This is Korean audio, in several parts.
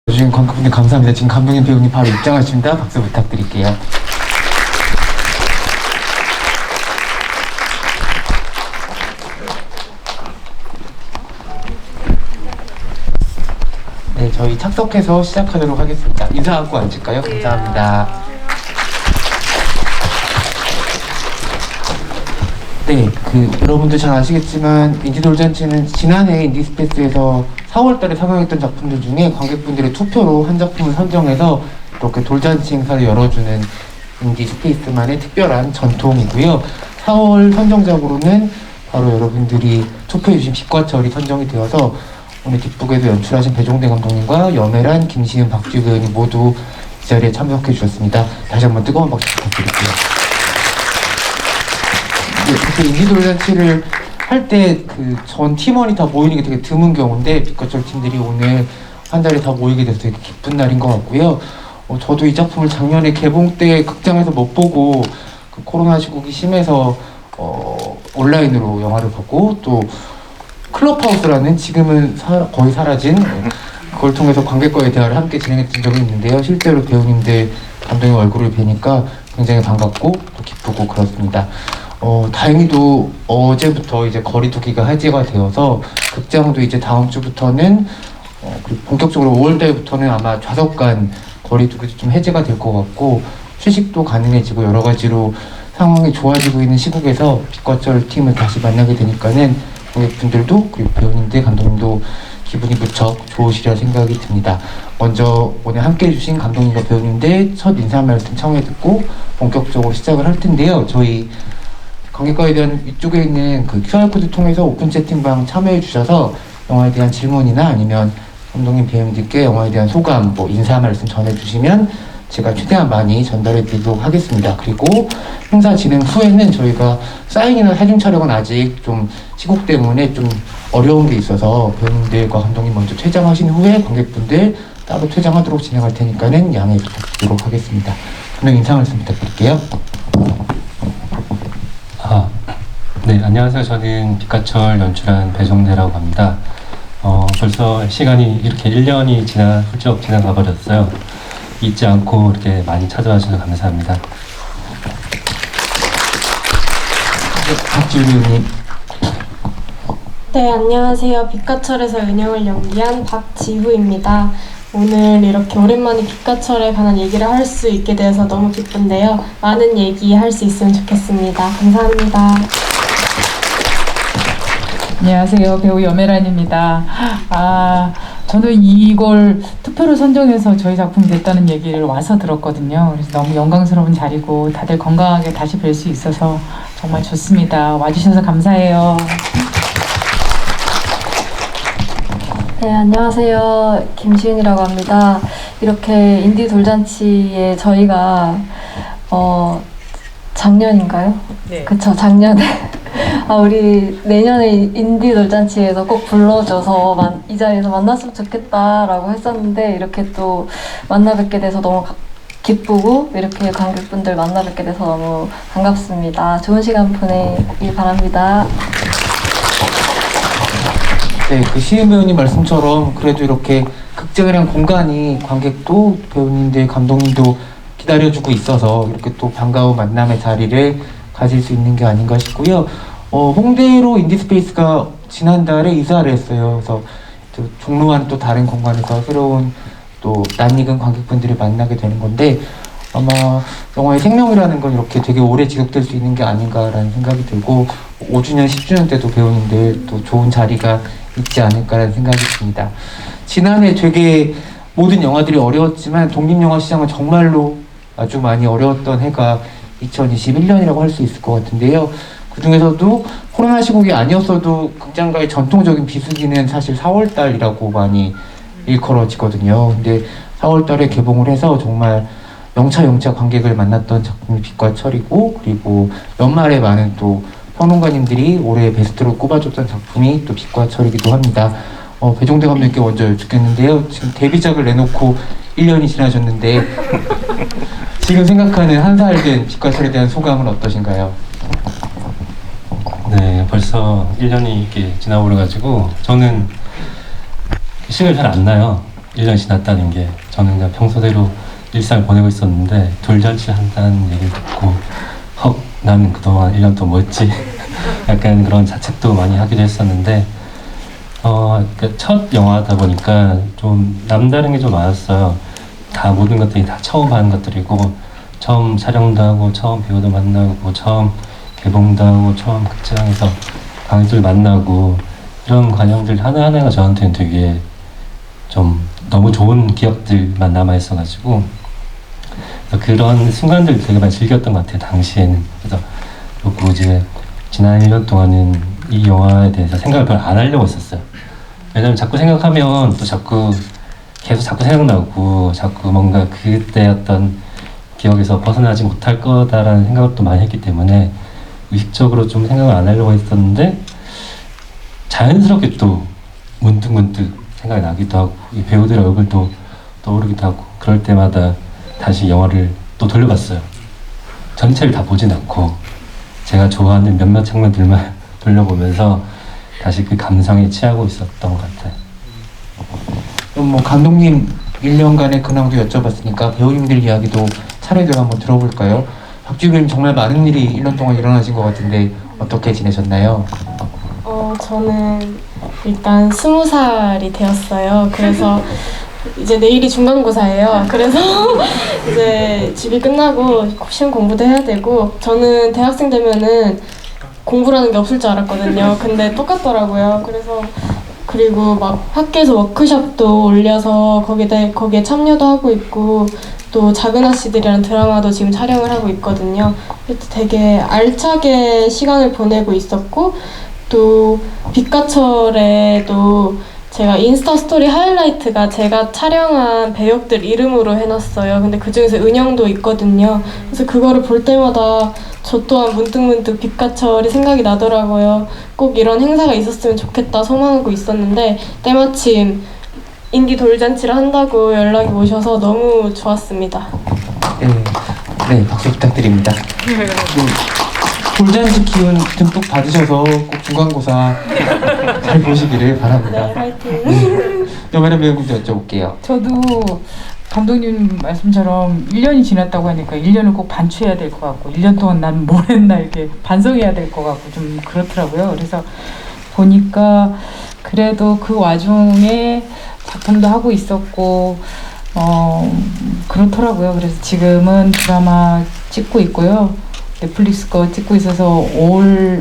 주신 관객분들 감사합니다. 지금 감독님, 배우님 바로 입장하십니다. 박수 부탁드릴게요. 네, 저희 착석해서 시작하도록 하겠습니다. 인사하고 앉을까요? 감사합니다. 네, 여러분들 잘 아시겠지만 인디돌잔치는 지난해 인디스페이스에서 4월달에 상영했던 작품들 중에 관객분들의 투표로 한 작품을 선정해서 이렇게 돌잔치 행사를 열어주는 인디스페이스만의 특별한 전통이고요. 4월 선정작으로는 바로 여러분들이 투표해주신 빛과 철이 선정이 되어서 오늘 뒷북에서 연출하신 배종대 감독님과 염혜란, 김시은, 박지우 배우님 모두 이 자리에 참석해 주셨습니다. 다시 한번 뜨거운 박수 부탁드릴게요. 네, 그때 인디돌잔치를 할 때 전 팀원이 다 모이는 게 되게 드문 경우인데 빛과 철 팀들이 오늘 한 자리에 다 모이게 돼서 되게 기쁜 날인 것 같고요. 저도 이 작품을 작년에 개봉 때 극장에서 못 보고 코로나 시국이 심해서 온라인으로 영화를 보고 또 클럽하우스라는 지금은 거의 사라진 그걸 통해서 관객과의 대화를 함께 진행했던 적이 있는데요. 실제로 배우님들, 감독님 얼굴을 뵈니까 굉장히 반갑고 또 기쁘고 그렇습니다. 다행히도 어제부터 이제 거리두기가 해제가 되어서 극장도 이제 다음 주부터는 그리고 본격적으로 5월달부터는 아마 좌석간 거리두기도 좀 해제가 될 것 같고 휴식도 가능해지고 여러 가지로 상황이 좋아지고 있는 시국에서 빛과 철 팀을 다시 만나게 되니까는 관객분들도 그리고 배우님들, 감독님도 기분이 무척 좋으시리라 생각이 듭니다. 먼저 오늘 함께 해주신 감독님과 배우님들 첫 인사 말씀 청해 듣고 본격적으로 시작을 할 텐데요. 저희 관객과에 대한 이쪽에 있는 QR코드 통해서 오픈 채팅방 참여해 주셔서 영화에 대한 질문이나 아니면 감독님, 배우님들께 영화에 대한 소감, 인사 말씀 전해주시면 제가 최대한 많이 전달해 드리도록 하겠습니다. 그리고 행사 진행 후에는 저희가 사인이나 사진 촬영은 아직 좀 시국 때문에 좀 어려운 게 있어서 배우님들과 감독님 먼저 퇴장하신 후에 관객분들 따로 퇴장하도록 진행할 테니까는 양해 부탁드리도록 하겠습니다. 감독님 인사 말씀 부탁드릴게요. 네, 안녕하세요. 저는 빛과 철 연출한 배종대라고 합니다. 벌써 시간이 이렇게 1년이 훌쩍 지나가 버렸어요. 잊지 않고 이렇게 많이 찾아와 주셔서 감사합니다. 박지우 배우님. 네, 안녕하세요. 빛과 철에서 은영을 연기한 박지후입니다. 오늘 이렇게 오랜만에 빛과 철에 관한 얘기를 할 수 있게 되어서 너무 기쁜데요. 많은 얘기 할 수 있으면 좋겠습니다. 감사합니다. 안녕하세요. 배우 염혜란입니다. 저는 이걸 투표로 선정해서 저희 작품이 됐다는 얘기를 와서 들었거든요. 그래서 너무 영광스러운 자리고 다들 건강하게 다시 뵐 수 있어서 정말 좋습니다. 와주셔서 감사해요. 네, 안녕하세요. 김시은이라고 합니다. 이렇게 인디 돌잔치에 저희가 작년인가요? 네. 그쵸, 작년에 우리 내년에 인디 돌잔치에서 꼭 불러줘서 이 자리에서 만났으면 좋겠다라고 했었는데 이렇게 또 만나 뵙게 돼서 너무 기쁘고 이렇게 관객분들 만나 뵙게 돼서 너무 반갑습니다. 좋은 시간 보내길 바랍니다. 네, 시은 배우님 말씀처럼 그래도 이렇게 극장이란 공간이 관객도 배우님들, 감독님도 기다려주고 있어서 이렇게 또 반가운 만남의 자리를 가질 수 있는 게 아닌가 싶고요. 홍대로 인디스페이스가 지난달에 이사를 했어요. 그래서 또 종로와는 또 다른 공간에서 새로운 또 낯익은 관객분들을 만나게 되는 건데 아마 영화의 생명이라는 건 이렇게 되게 오래 지속될 수 있는 게 아닌가라는 생각이 들고 5주년, 10주년 때도 배우님들 또 좋은 자리가 있지 않을까라는 생각이 듭니다. 지난해 되게 모든 영화들이 어려웠지만 독립영화 시장은 정말로 아주 많이 어려웠던 해가 2021년이라고 할 수 있을 것 같은데요. 그 중에서도 코로나 시국이 아니었어도 극장가의 전통적인 비수기는 사실 4월달이라고 많이 일컬어지거든요. 근데 4월달에 개봉을 해서 정말 영차 관객을 만났던 작품이 빛과 철이고 그리고 연말에 많은 또 평론가님들이 올해 베스트로 꼽아줬던 작품이 또 빛과 철이기도 합니다. 배종대 감독님께 먼저 여쭙겠는데요. 지금 데뷔작을 내놓고 1년이 지나셨는데 지금 생각하는 한 살 된 빛과철에 대한 소감은 어떠신가요? 네, 벌써 1년이 이렇게 지나버려가지고 저는 시간이 잘 안 나요. 1년 지났다는 게. 저는 그냥 평소대로 일상을 보내고 있었는데 돌잔치 한다는 얘기를 듣고 헉, 나는 그동안 1년 동안 뭐 했지? 약간 그런 자책도 많이 하기도 했었는데 그첫 영화다 보니까 좀 남다른 게 좀 많았어요. 다 모든 것들이 다 처음 하는 것들이고 처음 촬영도 하고 처음 배우도 만나고 처음 개봉도 하고 처음 극장에서 관객들 만나고 이런 과정들 하나하나가 저한테는 되게 좀 너무 좋은 기억들만 남아있어가지고 그런 순간들 되게 많이 즐겼던 것 같아요, 당시에는. 그래서 그리고 이제 지난 1년 동안은 이 영화에 대해서 생각을 별로 안 하려고 했었어요. 왜냐면 자꾸 생각하면 또 자꾸 생각나고 자꾸 뭔가 그때 어떤 기억에서 벗어나지 못할 거다라는 생각을 또 많이 했기 때문에 의식적으로 좀 생각을 안 하려고 했었는데 자연스럽게 또 문득문득 생각이 나기도 하고 이 배우들의 얼굴도 떠오르기도 하고 그럴 때마다 다시 영화를 또 돌려봤어요. 전체를 다 보진 않고 제가 좋아하는 몇몇 장면들만 돌려보면서 다시 그 감상에 취하고 있었던 것 같아요. 그럼 뭐 감독님 1년간의 근황도 여쭤봤으니까 배우님들 이야기도 차례대로 한번 들어볼까요? 박지우 배우님 정말 많은 일이 1년 동안 일어나신 것 같은데 어떻게 지내셨나요? 저는 일단 20살이 되었어요. 그래서 이제 내일이 중간고사예요. 그래서 이제 집이 끝나고 시험 공부도 해야 되고 저는 대학생 되면은 공부라는 게 없을 줄 알았거든요. 근데 똑같더라고요. 그리고 막 학교에서 워크숍도 올려서 거기에 참여도 하고 있고 또 작은 아씨들이라는 드라마도 지금 촬영을 하고 있거든요. 되게 알차게 시간을 보내고 있었고 또 빛가철에도 제가 인스타 스토리 하이라이트가 제가 촬영한 배역들 이름으로 해놨어요. 근데 그중에서 은영도 있거든요. 그래서 그거를 볼 때마다 저 또한 문득문득 빛가철이 생각이 나더라고요. 꼭 이런 행사가 있었으면 좋겠다 소망하고 있었는데 때마침 인디 돌잔치를 한다고 연락이 오셔서 너무 좋았습니다. 네, 박수 부탁드립니다. 돌잔치 기운 듬뿍 받으셔서 꼭 중간고사 잘 보시기를 바랍니다. 네, 화이팅! 여매란 배우님도 여쭤볼게요. 저도 감독님 말씀처럼 1년이 지났다고 하니까 1년을 꼭 반추해야 될 것 같고 1년 동안 난 뭘 했나 이렇게 반성해야 될 것 같고 좀 그렇더라고요. 그래서 보니까 그래도 그 와중에 작품도 하고 있었고 그렇더라고요. 그래서 지금은 드라마 찍고 있고요. 넷플릭스 거 찍고 있어서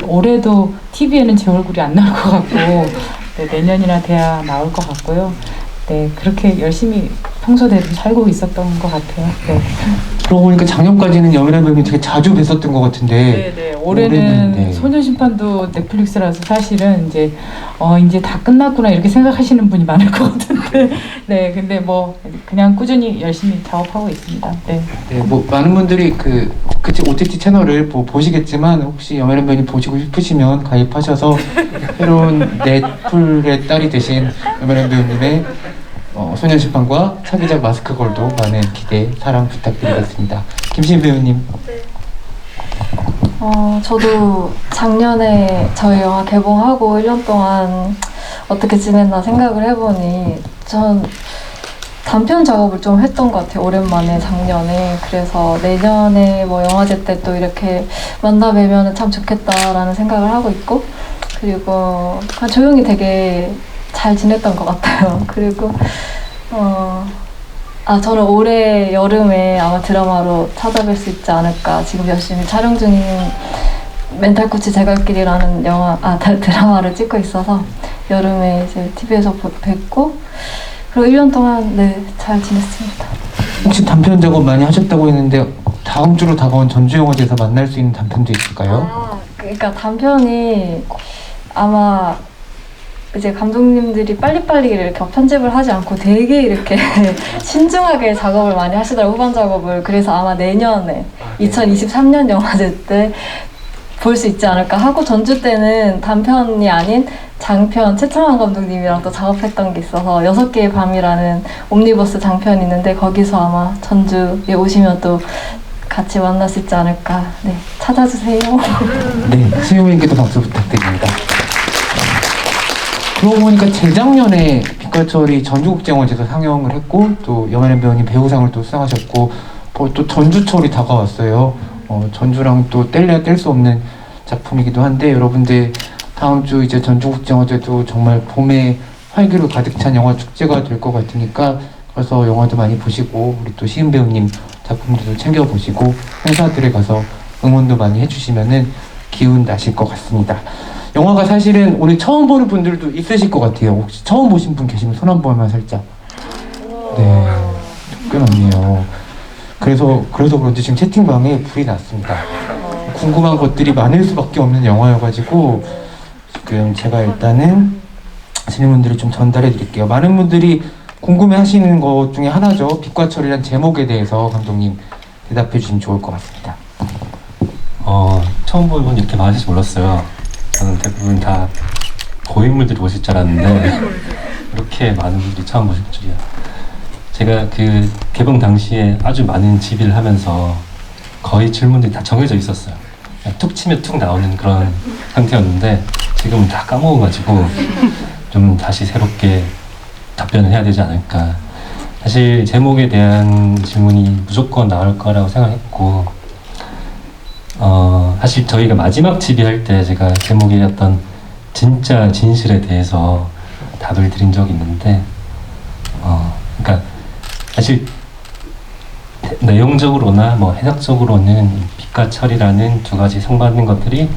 올해도 TV에는 제 얼굴이 안 나올 것 같고 네, 내년이나 돼야 나올 것 같고요. 네, 그렇게 열심히 평소대로 살고 있었던 것 같아요. 네. 그러고 보니까 작년까지는 여매란 배우님 되게 자주 뵀었던 것 같은데 네, 올해는 네. 소녀심판도 넷플릭스라서 사실은 이제 다 끝났구나 이렇게 생각하시는 분이 많을 것 같은데 네, 근데 뭐 그냥 꾸준히 열심히 작업하고 있습니다. 네. 네, 뭐 많은 분들이 그 OTT 채널을 보시겠지만 혹시 여매란 배우님 보시고 싶으시면 가입하셔서 새로운 넷플의 딸이 되신 여매란 배우님의 소년심판과 차기작 마스크걸도 많은 기대, 사랑 부탁드리겠습니다. 김신 배우님. 저도 작년에 저희 영화 개봉하고 1년 동안 어떻게 지냈나 생각을 해보니 전 단편 작업을 좀 했던 것 같아요. 오랜만에 작년에. 그래서 내년에 뭐 영화제 때 또 이렇게 만나 뵈면 참 좋겠다라는 생각을 하고 있고 그리고 그냥 조용히 되게 잘 지냈던 것 같아요. 그리고 저는 올해 여름에 아마 드라마로 찾아뵐 수 있지 않을까. 지금 열심히 촬영 중인 멘탈코치 제갈길이라는 드라마를 찍고 있어서 여름에 이제 TV에서 뵙고 그리고 1년 동안 네, 잘 지냈습니다. 혹시 단편 작업 많이 하셨다고 했는데 다음 주로 다가온 전주영화제에서 만날 수 있는 단편도 있을까요? 그러니까 단편이 아마 이제 감독님들이 빨리빨리 이렇게 편집을 하지 않고 되게 이렇게 신중하게 작업을 많이 하시더라고요, 후반 작업을. 그래서 아마 내년에 2023년 영화제 때 볼 수 있지 않을까 하고 전주 때는 단편이 아닌 장편 최창환 감독님이랑 또 작업했던 게 있어서 6개의 밤이라는 옴니버스 장편이 있는데 거기서 아마 전주에 오시면 또 같이 만날 수 있지 않을까. 네, 찾아주세요. 네, 수용님께도 박수 부탁드립니다. 그러고 보니까 재작년에 빛과철이 전주국제영화제에서 상영을 했고 또 염하연 배우님 배우상을 또 수상하셨고 또 전주철이 다가왔어요. 전주랑 또 뗄래야 뗄 수 없는 작품이기도 한데 여러분들 다음 주 이제 전주국제영화제도 정말 봄에 활기로 가득 찬 영화 축제가 될 것 같으니까 그래서 영화도 많이 보시고 우리 또 시은 배우님 작품들도 챙겨보시고 행사들에 가서 응원도 많이 해주시면은 기운 나실 것 같습니다. 영화가 사실은 오늘 처음 보는 분들도 있으실 것 같아요. 혹시 처음 보신 분 계시면 손 한 번만 살짝. 네, 꽤 많네요. 그래서 그런지 지금 채팅방에 불이 났습니다. 궁금한 것들이 많을 수밖에 없는 영화여가지고 지금 제가 일단은 질문들을 좀 전달해 드릴게요. 많은 분들이 궁금해 하시는 것 중에 하나죠. 빛과철이란 제목에 대해서 감독님 대답해 주시면 좋을 것 같습니다. 처음 보는 분 이렇게 많으실지 몰랐어요. 저는 대부분 다 고인물들이 보실 줄 알았는데 이렇게 많은 분들이 처음 보실 줄이야. 제가 그 개봉 당시에 아주 많은 집의를 하면서 거의 질문들이 다 정해져 있었어요. 그냥 툭 치면 툭 나오는 그런 상태였는데 지금은 다 까먹어가지고 좀 다시 새롭게 답변을 해야 되지 않을까. 사실 제목에 대한 질문이 무조건 나올 거라고 생각했고 사실 저희가 마지막 집의할 때 제가 제목의 어떤 진짜 진실에 대해서 답을 드린 적이 있는데 그러니까 사실 내용적으로나 뭐 해석적으로는 빛과 철이라는 두 가지 상반된 것들이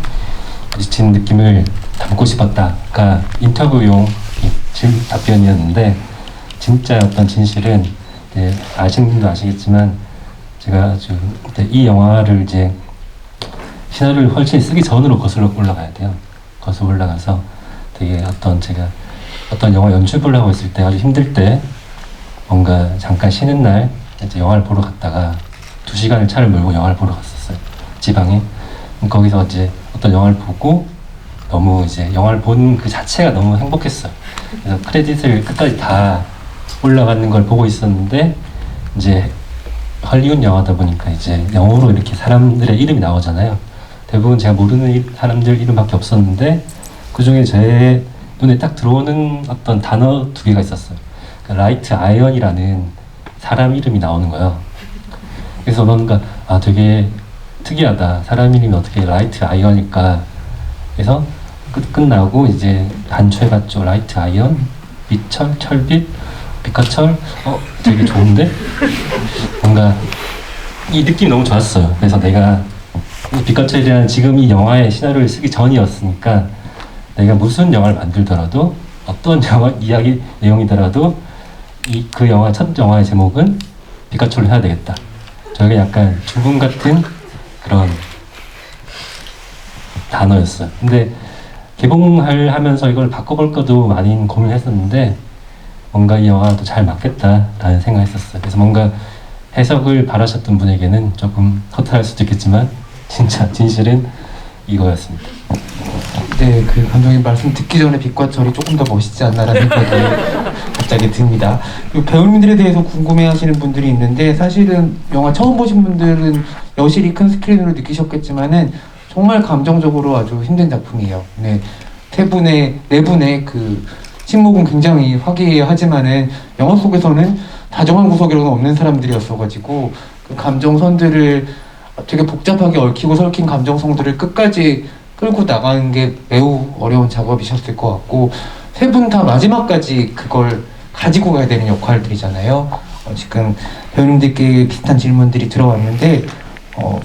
부딪히는 느낌을 담고 싶었다가 인터뷰용 답변이었는데 진짜 어떤 진실은 아시는 분도 아시겠지만 제가 지금 이 영화를 이제 시나리오를 훨씬 쓰기 전으로 거슬러 올라가야 돼요. 거슬러 올라가서 되게 제가 어떤 영화 연출을 하고 있을 때 아주 힘들 때 뭔가 잠깐 쉬는 날 이제 영화를 보러 갔다가 2시간을 차를 몰고 영화를 보러 갔었어요. 지방에. 거기서 이제 어떤 영화를 보고 너무 이제 영화를 본 그 자체가 너무 행복했어요. 그래서 크레딧을 끝까지 다 올라가는 걸 보고 있었는데 이제 헐리우드 영화다 보니까 이제 영어로 이렇게 사람들의 이름이 나오잖아요. 대부분 제가 모르는 사람들 이름밖에 없었는데 그 중에 제 눈에 딱 들어오는 어떤 단어 2개가 있었어요. 그러니까 라이트 아이언이라는 사람 이름이 나오는 거예요. 그래서 뭔가 되게 특이하다. 사람 이름이 어떻게 라이트 아이언일까. 그래서 끝나고 이제 단초해봤죠. 라이트 아이언, 빛철, 철빛, 빛과철. 되게 좋은데? 뭔가 이 느낌이 너무 좋았어요. 그래서 내가 빛과철이라는 지금 이 영화의 시나리오를 쓰기 전이었으니까 내가 무슨 영화를 만들더라도 어떤 영화 이야기 내용이더라도 그 영화 첫 영화의 제목은 빛과철로 해야 되겠다. 저희가 약간 주문 같은 그런 단어였어요. 근데 개봉을 하면서 이걸 바꿔볼까도 많이 고민을 했었는데 뭔가 이 영화도 잘 맞겠다라는 생각을 했었어요. 그래서 뭔가 해석을 바라셨던 분에게는 조금 허탈할 수도 있겠지만 진짜 진실은 이거였습니다. 네, 그 감독님 말씀 듣기 전에 빛과철이 조금 더 멋있지 않나라는 생각이 갑자기 듭니다. 배우님들에 대해서 궁금해하시는 분들이 있는데 사실은 영화 처음 보신 분들은 여실히 큰 스크린으로 느끼셨겠지만은 정말 감정적으로 아주 힘든 작품이에요. 네, 네 분의 그 침묵은 굉장히 화기애애하지만은 영화 속에서는 다정한 구석이라고는 없는 사람들이었어가지고 그 감정선들을 되게 복잡하게 얽히고 설킨 감정선들을 끝까지 끌고 나가는 게 매우 어려운 작업이셨을 것 같고 세 분 다 마지막까지 그걸 가지고 가야 되는 역할들이잖아요. 지금 배우님들께 비슷한 질문들이 들어왔는데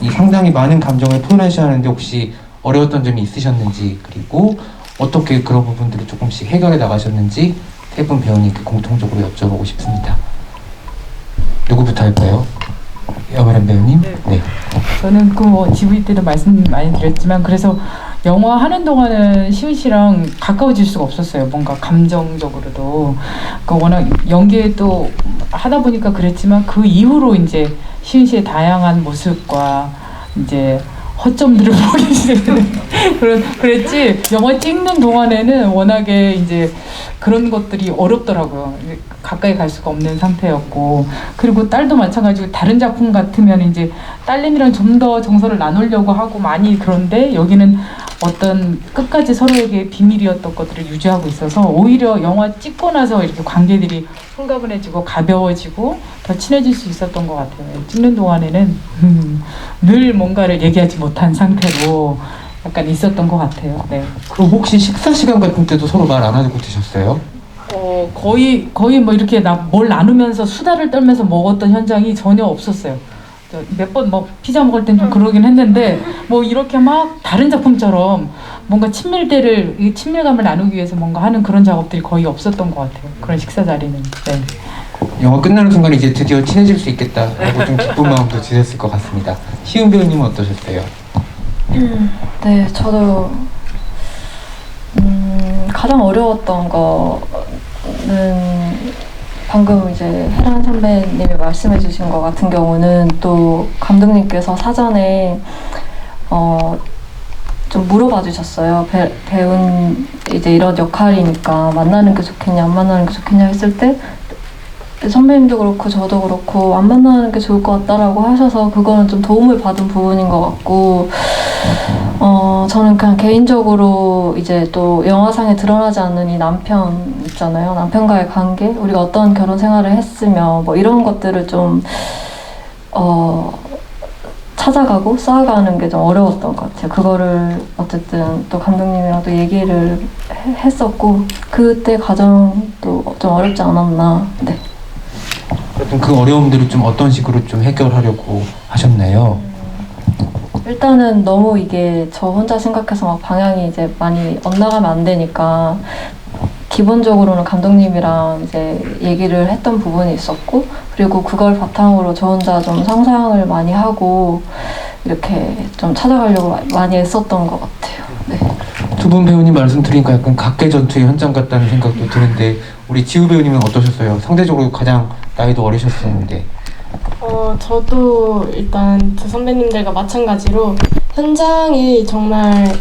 이 상당히 많은 감정을 표현하셔야 하는데 혹시 어려웠던 점이 있으셨는지 그리고 어떻게 그런 부분들을 조금씩 해결해 나가셨는지 세 분 배우님께 공통적으로 여쭤보고 싶습니다. 누구부터 할까요? 염하연 배우님? 네. 저는 GV 때도 말씀 많이 드렸지만 그래서 영화 하는 동안은 시은 씨랑 가까워질 수가 없었어요. 뭔가 감정적으로도 워낙 연기에 또 하다 보니까 그랬지만 그 이후로 이제 시은 씨의 다양한 모습과 이제 허점들을 보기 시작했는데 그랬지 영화 찍는 동안에는 워낙에 이제 그런 것들이 어렵더라고요. 가까이 갈 수가 없는 상태였고 그리고 딸도 마찬가지고 다른 작품 같으면 이제 딸내미랑 좀 더 정서를 나누려고 하고 많이 그런데 여기는 어떤 끝까지 서로에게 비밀이었던 것들을 유지하고 있어서 오히려 영화 찍고 나서 이렇게 관계들이 홀가분해지고 가벼워지고 더 친해질 수 있었던 것 같아요. 찍는 동안에는 늘 뭔가를 얘기하지 못한 상태로 약간 있었던 것 같아요. 네. 그럼 혹시 식사 시간 같은 때도 서로 말 안 하고 드셨어요? 거의 뭐 이렇게 뭘 나누면서 수다를 떨면서 먹었던 현장이 전혀 없었어요. 몇 번 뭐 피자 먹을 땐 좀 그러긴 했는데 뭐 이렇게 막 다른 작품처럼 뭔가 친밀감을 나누기 위해서 뭔가 하는 그런 작업들이 거의 없었던 것 같아요. 그런 식사 자리는. 네. 영화 끝나는 순간 이제 드디어 친해질 수 있겠다라고 좀 기쁜 마음도 드셨을 것 같습니다. 시은 배우님은 어떠셨어요? 네, 저도 가장 어려웠던 거는 방금 이제 혜란 선배님이 말씀해주신 것 같은 경우는 또 감독님께서 사전에 좀 물어봐 주셨어요. 배운 이제 이런 역할이니까 만나는 게 좋겠냐 안 만나는 게 좋겠냐 했을 때 선배님도 그렇고 저도 그렇고 안 만나는 게 좋을 것 같다라고 하셔서 그거는 좀 도움을 받은 부분인 것 같고 저는 그냥 개인적으로 이제 또 영화상에 드러나지 않는 이 남편 있잖아요. 남편과의 관계, 우리가 어떤 결혼 생활을 했으며 뭐 이런 것들을 좀 찾아가고 쌓아가는 게 좀 어려웠던 것 같아요. 그거를 어쨌든 또 감독님이랑 또 얘기를 했었고 그때 과정도 좀 어렵지 않았나. 네. 그럼 그 어려움들을 좀 어떤 식으로 좀 해결하려고 하셨나요? 일단은 너무 이게 저 혼자 생각해서 막 방향이 이제 많이 엇나가면 안 되니까 기본적으로는 감독님이랑 이제 얘기를 했던 부분이 있었고 그리고 그걸 바탕으로 저 혼자 좀 상상을 많이 하고 이렇게 좀 찾아가려고 많이 애썼던 것 같아요. 네. 두 분 배우님 말씀 들으니까 약간 각계 전투의 현장 같다는 생각도 드는데 우리 지우 배우님은 어떠셨어요? 상대적으로 가장 나이도 어리셨었는데. 저도 일단 두 선배님들과 마찬가지로 현장이 정말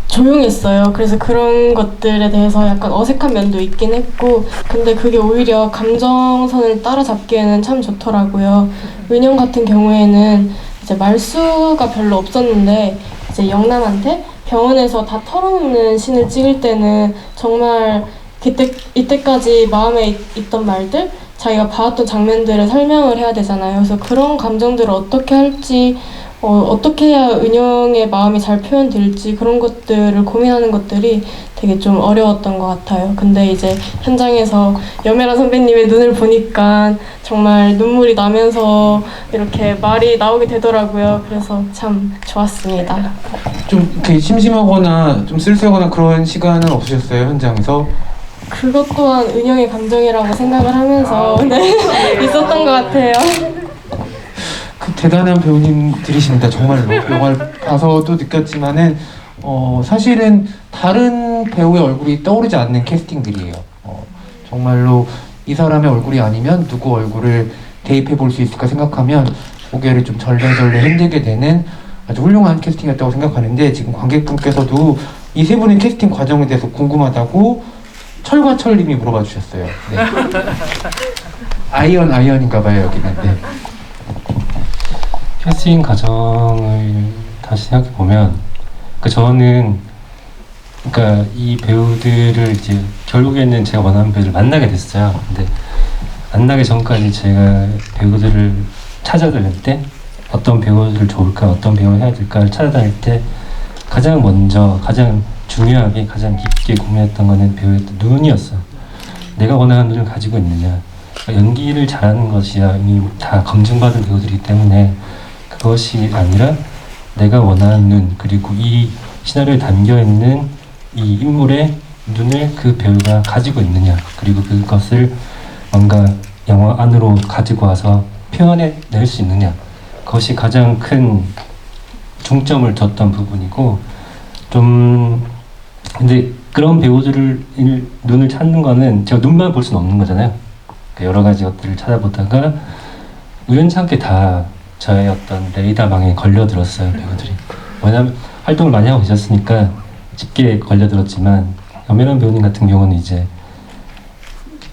조용했어요. 그래서 그런 것들에 대해서 약간 어색한 면도 있긴 했고 근데 그게 오히려 감정선을 따라잡기에는 참 좋더라고요. 은영 같은 경우에는 이제 말수가 별로 없었는데 이제 영남한테 병원에서 다 털어놓는 씬을 찍을 때는 정말 이때까지 마음에 있던 말들 자기가 봐왔던 장면들을 설명을 해야 되잖아요. 그래서 그런 감정들을 어떻게 할지 어떻게 해야 은영의 마음이 잘 표현될지 그런 것들을 고민하는 것들이 되게 좀 어려웠던 것 같아요. 근데 이제 현장에서 염혜란 선배님의 눈을 보니까 정말 눈물이 나면서 이렇게 말이 나오게 되더라고요. 그래서 참 좋았습니다. 좀 이렇게 심심하거나 좀 쓸쓸하거나 그런 시간은 없으셨어요? 현장에서? 그것 또한 은영의 감정이라고 생각을 하면서 네, 있었던 것 같아요. 그 대단한 배우님들이십니다. 정말로 영화를 봐서도 느꼈지만은 사실은 다른 배우의 얼굴이 떠오르지 않는 캐스팅들이에요. 정말로 이 사람의 얼굴이 아니면 누구 얼굴을 대입해 볼 수 있을까 생각하면 고개를 좀 절레절레 흔들게 되는 아주 훌륭한 캐스팅이었다고 생각하는데 지금 관객분께서도 이 세 분의 캐스팅 과정에 대해서 궁금하다고 철과철님이 물어봐 주셨어요. 네. 아이언인가봐요 여기는. 네. 캐스팅 과정을 다시 생각해 보면, 저는 그러니까 이 배우들을 이제 결국에는 제가 원하는 배우를 만나게 됐어요. 근데 만나기 전까지 제가 배우들을 찾아다닐 때 어떤 배우들 좋을까, 어떤 배우를 해야 될까를 찾아다닐 때 가장 먼저, 가장 중요하게, 가장 깊게 고민했던 거는 배우의 눈이었어요. 내가 원하는 눈을 가지고 있느냐. 그러니까 연기를 잘하는 것이야 이미 다 검증받은 배우들이기 때문에 그것이 아니라 내가 원하는 눈, 그리고 이 시나리오에 담겨있는 이 인물의 눈을 그 배우가 가지고 있느냐, 그리고 그것을 뭔가 영화 안으로 가지고 와서 표현해낼 수 있느냐, 그것이 가장 큰 중점을 뒀던 부분이고, 근데 그런 배우들을 눈을 찾는 거는 제가 눈만 볼 수는 없는 거잖아요. 여러 가지 것들을 찾아보다가 우연찮게 다 저의 어떤 레이더망에 걸려들었어요, 배우들이. 왜냐면 활동을 많이 하고 계셨으니까 쉽게 걸려들었지만, 염혜란 배우님 같은 경우는 이제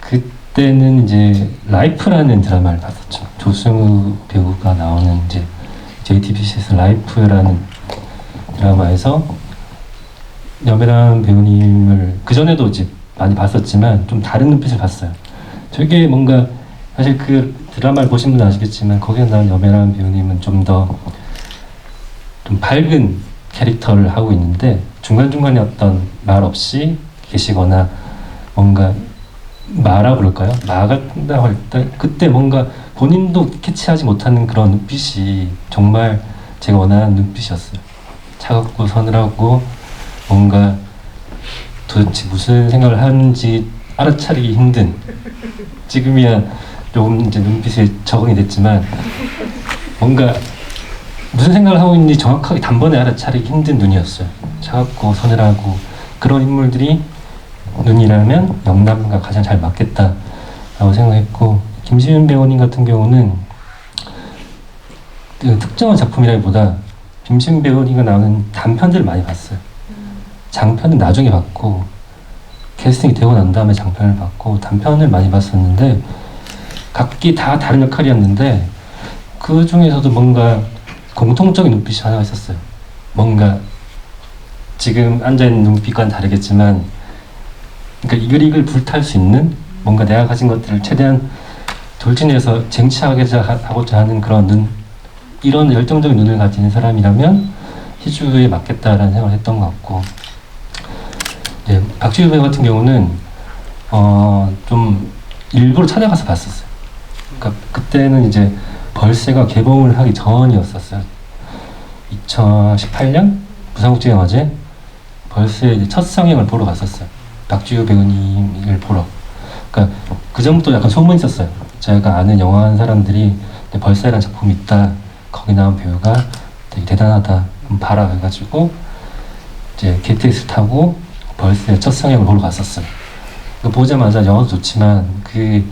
그때는 이제 라이프라는 드라마를 봤었죠. 조승우 배우가 나오는 이제 JTBC에서 라이프라는 드라마에서 염혜란 배우님을 그전에도 이제 많이 봤었지만 좀 다른 눈빛을 봤어요. 되게 뭔가 사실 그 드라마를 보신 분은 아시겠지만 거기에 나온 염혜란 배우님은 좀 더 좀 밝은 캐릭터를 하고 있는데 중간중간에 어떤 말 없이 계시거나 뭔가 마라 그럴까요? 마가 뜬다고 할 때 그때 뭔가 본인도 캐치하지 못하는 그런 눈빛이 정말 제가 원하는 눈빛이었어요. 차갑고 서늘하고 뭔가 도대체 무슨 생각을 하는지 알아차리기 힘든, 지금이야 조금 이제 눈빛에 적응이 됐지만 뭔가 무슨 생각을 하고 있는지 정확하게 단번에 알아차리기 힘든 눈이었어요. 차갑고 서늘하고 그런 인물들이 눈이라면 영남과 가장 잘 맞겠다라고 생각했고, 김시윤 배우님 같은 경우는 그 특정한 작품이라기보다 김시윤 배우님가 나오는 단편들을 많이 봤어요. 장편은 나중에 봤고 캐스팅이 되고 난 다음에 장편을 봤고 단편을 많이 봤었는데 각기 다 다른 역할이었는데 그 중에서도 뭔가 공통적인 눈빛이 하나 있었어요. 뭔가 지금 앉아있는 눈빛과는 다르겠지만 그러니까 이글이글 불탈 수 있는 뭔가 내가 가진 것들을 최대한 돌진해서 쟁취하고자 하는 그런 눈, 이런 열정적인 눈을 가진 사람이라면 희주에 맞겠다라는 생각을 했던 것 같고, 네, 박지우 배우 같은 경우는 좀 일부러 찾아가서 봤었어요. 그러니까 그때는 이제 벌새가 개봉을 하기 전이었었어요. 2018년 부산국제영화제 벌새 이제 첫 상영을 보러 갔었어요. 박지우 배우님을 보러. 그러니까 그 전부터 약간 소문이 있었어요. 제가 아는 영화하는 사람들이 벌새라는 작품이 있다. 거기 나온 배우가 되게 대단하다. 한번 봐라 해가지고 이제 KTX 타고 벌새 첫 상영을 보러 갔었어요. 보자마자 영화도 좋지만 그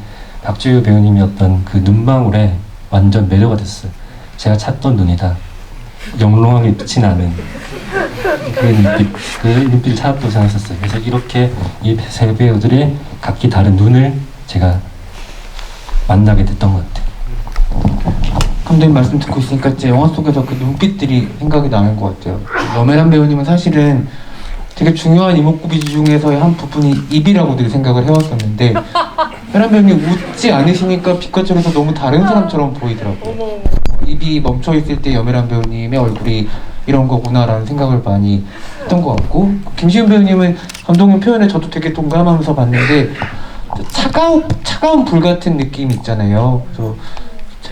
박지우 배우님이 어떤 그 눈망울에 완전 매료가 됐어요. 제가 찾던 눈이다. 영롱하게 빛이 나는 그 눈빛을 찾았다고 생각했었어요. 그래서 이렇게 이 세 배우들의 각기 다른 눈을 제가 만나게 됐던 것 같아요. 감독님 말씀 듣고 있으니까 이제 영화 속에서 그 눈빛들이 생각이 나는 것 같아요. 염혜란 배우님은 사실은 되게 중요한 이목구비 중에서의 한 부분이 입이라고 늘 생각을 해왔었는데 혜란 배우님 웃지 않으시니까 빛과철에서 너무 다른 사람처럼 보이더라고요. 입이 멈춰있을 때 염혜란 배우님의 얼굴이 이런 거구나라는 생각을 많이 했던 것 같고, 김시윤 배우님은 감독님 표현에 저도 되게 동감하면서 봤는데 차가운 불 같은 느낌이 있잖아요. 그래서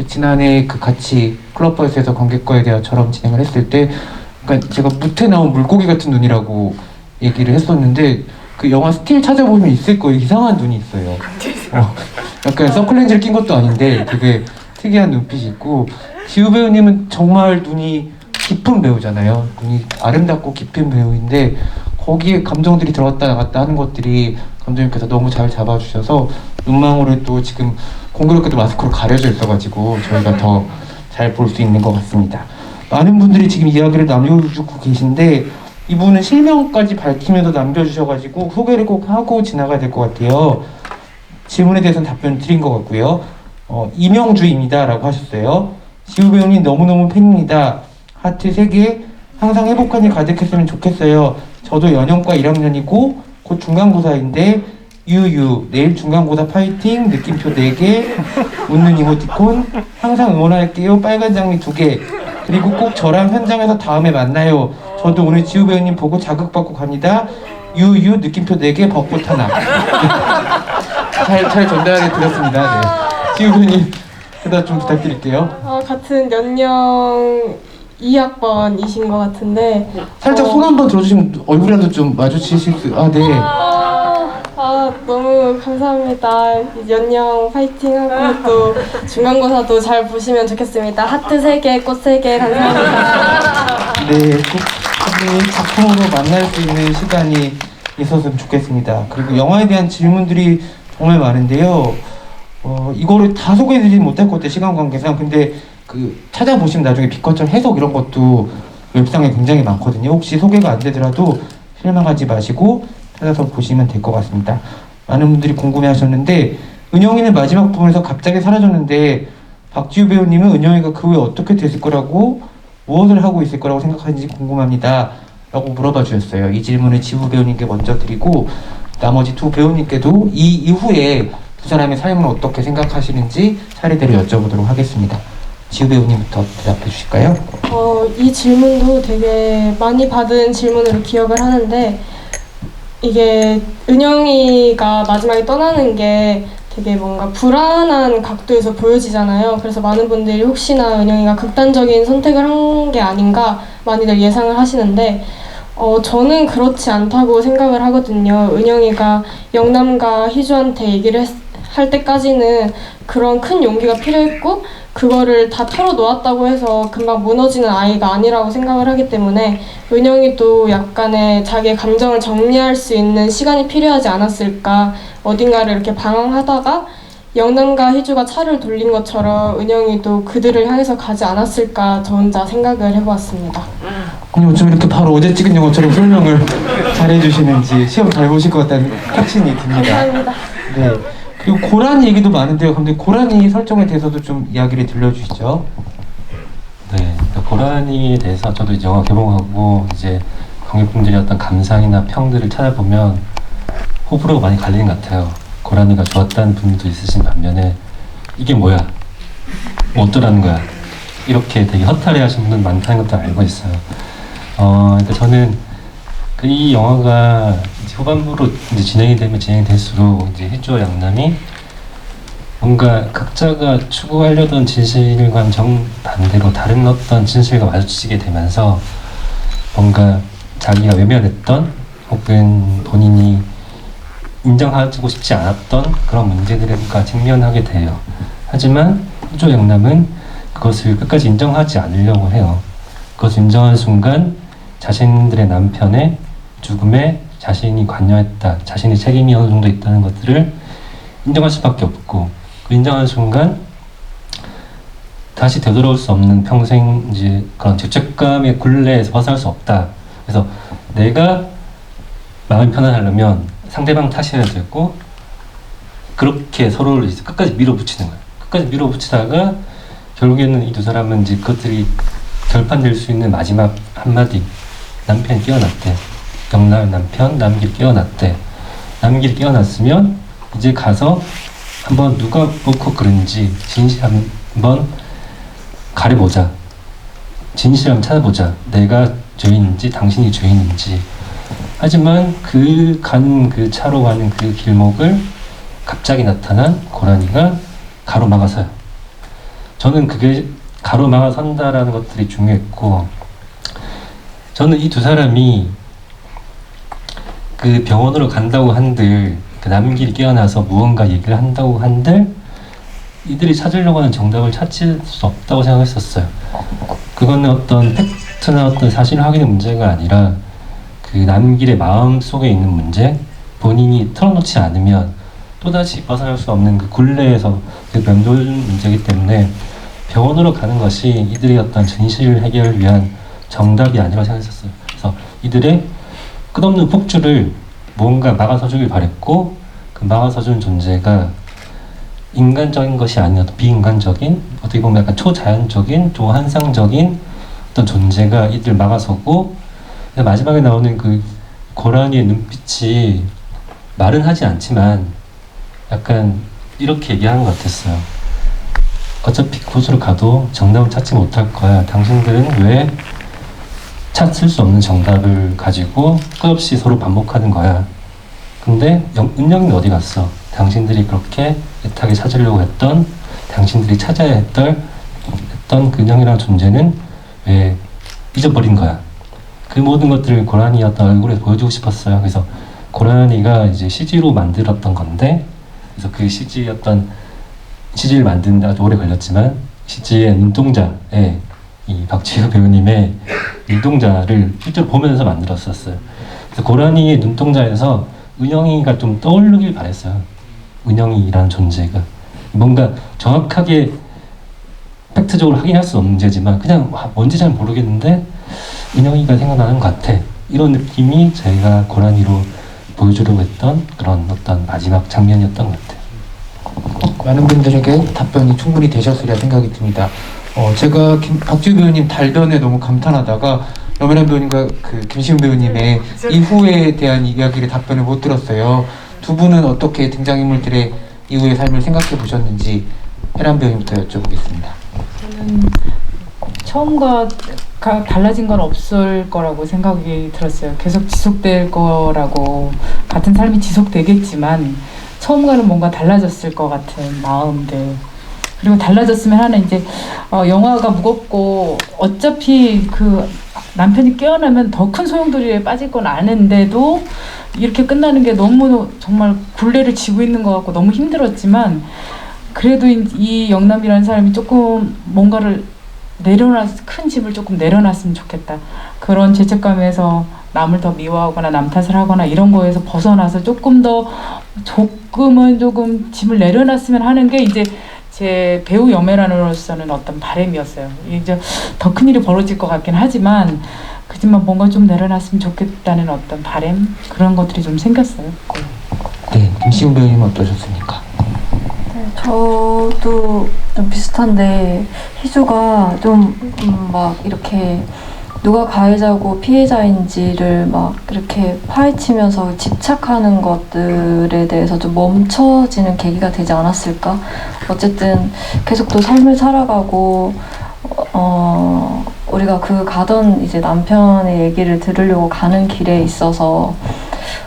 지난해 그 같이 클럽버스에서 관객과의 대화처럼 진행을 했을 때 그러니까 제가 무태 나온 물고기 같은 눈이라고 얘기를 했었는데 그 영화 스틸 찾아보면 있을 거예요. 이상한 눈이 있어요. 약간 선클렌즈를 낀 것도 아닌데 되게 특이한 눈빛이 있고, 지우 배우님은 정말 눈이 깊은 배우잖아요. 눈이 아름답고 깊은 배우인데 거기에 감정들이 들어갔다 나갔다 하는 것들이 감독님께서 너무 잘 잡아주셔서 눈망울을 또 지금 공교롭게도 마스크로 가려져 있어가지고 저희가 더 잘 볼 수 있는 것 같습니다. 많은 분들이 지금 이야기를 남겨주고 계신데 이분은 실명까지 밝히면서 남겨주셔가지고 소개를 꼭 하고 지나가야 될 것 같아요. 질문에 대해서는 답변 드린 것 같고요. 이명주입니다 라고 하셨어요. 지우 배우님 너무너무 팬입니다. 하트 3개, 항상 행복한 일 가득했으면 좋겠어요. 저도 연영과 1학년이고 곧 중간고사인데 유유 내일 중간고사 파이팅, 느낌표 4개, 웃는 이모티콘, 항상 응원할게요, 빨간 장미 2개, 그리고 꼭 저랑 현장에서 다음에 만나요. 저도 오늘 지우 배우님 보고 자극받고 갑니다. 유유 느낌표 4개, 벚꽃 하나. 잘 전달해 드렸습니다. 네. 지우 배우님 대답 좀 부탁드릴게요. 같은 연령 2학번이신 것 같은데 살짝 손 한번 들어주시면 얼굴이라도 좀 마주치실 수... 네. 너무 감사합니다. 연영 파이팅하고 또 중간고사도 잘 보시면 좋겠습니다. 하트 3개, 꽃 3개 감사합니다. 네, 꼭 작품으로 만날 수 있는 시간이 있었으면 좋겠습니다. 그리고 영화에 대한 질문들이 정말 많은데요. 이거를 다 소개해드리지 못할 것 같아요, 시간 관계상. 근데 그 찾아보시면 나중에 빛과철 해석 이런 것도 웹상에 굉장히 많거든요. 혹시 소개가 안 되더라도 실망하지 마시고 찾아서 보시면 될 것 같습니다. 많은 분들이 궁금해하셨는데 은영이는 마지막 부분에서 갑자기 사라졌는데 박지우 배우님은 은영이가 그 후에 어떻게 됐을 거라고 무엇을 하고 있을 거라고 생각하는지 궁금합니다 라고 물어봐 주셨어요. 이 질문을 지우 배우님께 먼저 드리고 나머지 두 배우님께도 이 이후에 두 사람의 삶을 어떻게 생각하시는지 차례대로 여쭤보도록 하겠습니다. 지우 배우님부터 대답해 주실까요? 이 질문도 되게 많이 받은 질문으로 기억을 하는데 이게 은영이가 마지막에 떠나는 게 되게 뭔가 불안한 각도에서 보여지잖아요. 그래서 많은 분들이 혹시나 은영이가 극단적인 선택을 한 게 아닌가 많이들 예상을 하시는데 저는 그렇지 않다고 생각을 하거든요. 은영이가 영남과 희주한테 얘기를 할 때까지는 그런 큰 용기가 필요했고 그거를 다 털어놓았다고 해서 금방 무너지는 아이가 아니라고 생각을 하기 때문에 은영이도 약간의 자기의 감정을 정리할 수 있는 시간이 필요하지 않았을까. 어딘가를 이렇게 방황하다가 영남과 희주가 차를 돌린 것처럼 은영이도 그들을 향해서 가지 않았을까 저 혼자 생각을 해보았습니다. 아니 어쩜 이렇게 바로 어제 찍은 영화처럼 설명을 잘해주시는지 시험 잘 보실 것 같다는 확신이 듭니다. 감사합니다. 네. 그리고 고라니 얘기도 많은데요. 근데 고라니 설정에 대해서도 좀 이야기를 들려주시죠. 네, 고라니에 대해서 저도 이제 영화 개봉하고 이제 관객분들이 어떤 감상이나 평들을 찾아보면 호불호가 많이 갈리는 것 같아요. 고라니가 좋았다는 분들도 있으신 반면에 이게 뭐야? 뭐 어떠라는 거야? 이렇게 되게 허탈해 하신 분들 많다는 것도 알고 있어요. 그러니까 저는 이 영화가 이제 후반부로 이제 진행이 될수록 이제 희주와 영남이 뭔가 각자가 추구하려던 진실과 정반대로 다른 어떤 진실과 마주치게 되면서 뭔가 자기가 외면했던 혹은 본인이 인정하고 싶지 않았던 그런 문제들과 직면하게 돼요. 하지만 희주와 영남은 그것을 끝까지 인정하지 않으려고 해요. 그것을 인정하는 순간 자신들의 남편의 죽음에 자신이 관여했다, 자신의 책임이 어느 정도 있다는 것들을 인정할 수밖에 없고 그 인정하는 순간 다시 되돌아올 수 없는 평생 이제 그런 죄책감의 굴레에서 벗어날 수 없다. 그래서 내가 마음이 편안하려면 상대방 탓해야 되고 그렇게 서로를 이제 끝까지 밀어붙이는 거예요. 끝까지 밀어붙이다가 결국에는 이 두 사람은 이제 그것들이 결판될 수 있는 마지막 한마디 남편이 깨어났대. 영남의 남편 남길이 깨어났대. 남길이 깨어났으면 이제 가서 한번 누가 옳고 그른지 진실 한번 가려보자. 진실 한번 찾아보자. 내가 죄인인지 당신이 죄인인지. 하지만 가는 그 차로 가는 그 길목을 갑자기 나타난 고라니가 가로막아서요. 저는 그게 가로막아선다라는 것들이 중요했고 저는 이 두 사람이 그 병원으로 간다고 한들 그 남길이 깨어나서 무언가 얘기를 한다고 한들 이들이 찾으려고 하는 정답을 찾을 수 없다고 생각했었어요. 그거는 어떤 팩트나 어떤 사실 확인의 문제가 아니라 그 남길의 마음 속에 있는 문제, 본인이 털어놓지 않으면 또다시 벗어날 수 없는 그 굴레에서 맴도는 문제이기 때문에 병원으로 가는 것이 이들의 어떤 진실 해결을 위한 정답이 아니라고 생각했었어요. 그래서 이들의 끝없는 폭주를 뭔가 막아서주길 바랬고 그 막아서준 존재가 인간적인 것이 아닌 비인간적인 어떻게 보면 약간 초자연적인 초환상적인 어떤 존재가 이들 막아서고 마지막에 나오는 그 고라니의 눈빛이 말은 하지 않지만 약간 이렇게 얘기하는 것 같았어요. 어차피 그곳으로 가도 정답을 찾지 못할 거야. 당신들은 왜 찾을 수 없는 정답을 가지고 끝없이 서로 반복하는 거야. 근데 은영이는 어디 갔어? 당신들이 그렇게 애타게 찾으려고 했던 당신들이 찾아야 했던 그 은영이라는 존재는 왜 잊어버린 거야? 그 모든 것들을 고라니 어떤 얼굴에 보여주고 싶었어요. 그래서 고라니가 이제 CG로 만들었던 건데 그래서 그 CG를 만드는데 아주 오래 걸렸지만 CG의 눈동자에 이 박지우 배우님의 눈동자를 실제로 보면서 만들었었어요. 그래서 고라니의 눈동자에서 은영이가 좀 떠오르길 바랬어요. 은영이라는 존재가 뭔가 정확하게 팩트적으로 확인할 수 없는 문제지만 그냥 뭔지 잘 모르겠는데 은영이가 생각나는 것 같아. 이런 느낌이 저희가 고라니로 보여주려고 했던 그런 어떤 마지막 장면이었던 것 같아요. 많은 분들에게 답변이 충분히 되셨으리라 생각이 듭니다. 제가 박지우 배우님 달변에 너무 감탄하다가 염혜란 배우님과 그 김시훈 배우님의 이후에 대한 이야기를 답변을 못 들었어요. 두 분은 어떻게 등장인물들의 이후의 삶을 생각해 보셨는지 혜란 배우님부터 여쭤보겠습니다. 저는 처음과 달라진 건 없을 거라고 생각이 들었어요. 계속 지속될 거라고, 같은 삶이 지속되겠지만 처음과는 뭔가 달라졌을 것 같은 마음들, 그리고 달라졌으면 하는, 이제 영화가 무겁고 어차피 그 남편이 깨어나면 더 큰 소용돌이에 빠질 건 아는데도 이렇게 끝나는 게 너무 정말 굴레를 지고 있는 것 같고 너무 힘들었지만, 그래도 이 영남이라는 사람이 조금 뭔가를 큰 짐을 조금 내려놨으면 좋겠다. 그런 죄책감에서 남을 더 미워하거나 남 탓을 하거나 이런 거에서 벗어나서 조금 짐을 내려놨으면 하는 게 이제 제 배우 염혜란으로서는 어떤 바람이었어요. 이제 더 큰일이 벌어질 것 같긴 하지만, 그지만 뭔가 좀 내려놨으면 좋겠다는 어떤 바람, 그런 것들이 좀 생겼어요. 네, 김시훈 배우님 어떠셨습니까? 저도 좀 비슷한데, 희주가 좀 막 이렇게 누가 가해자고 피해자인지를 막 이렇게 파헤치면서 집착하는 것들에 대해서 좀 멈춰지는 계기가 되지 않았을까? 어쨌든 계속 또 삶을 살아가고, 우리가 그 가던 이제 남편의 얘기를 들으려고 가는 길에 있어서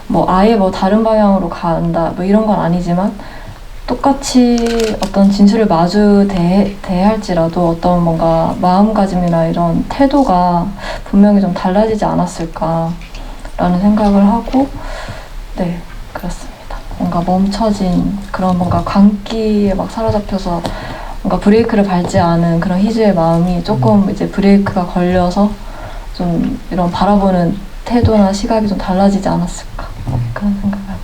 뭐 아예 뭐 다른 방향으로 간다 뭐 이런 건 아니지만, 똑같이 어떤 진술을 마주 대할지라도 어떤 뭔가 마음가짐이나 이런 태도가 분명히 좀 달라지지 않았을까라는 생각을 하고, 네, 그렇습니다. 뭔가 멈춰진 그런 뭔가 광기에 막 사로잡혀서 뭔가 브레이크를 밟지 않은 그런 희주의 마음이 조금 이제 브레이크가 걸려서 좀 이런 바라보는 태도나 시각이 좀 달라지지 않았을까, 그런 생각을 합니다.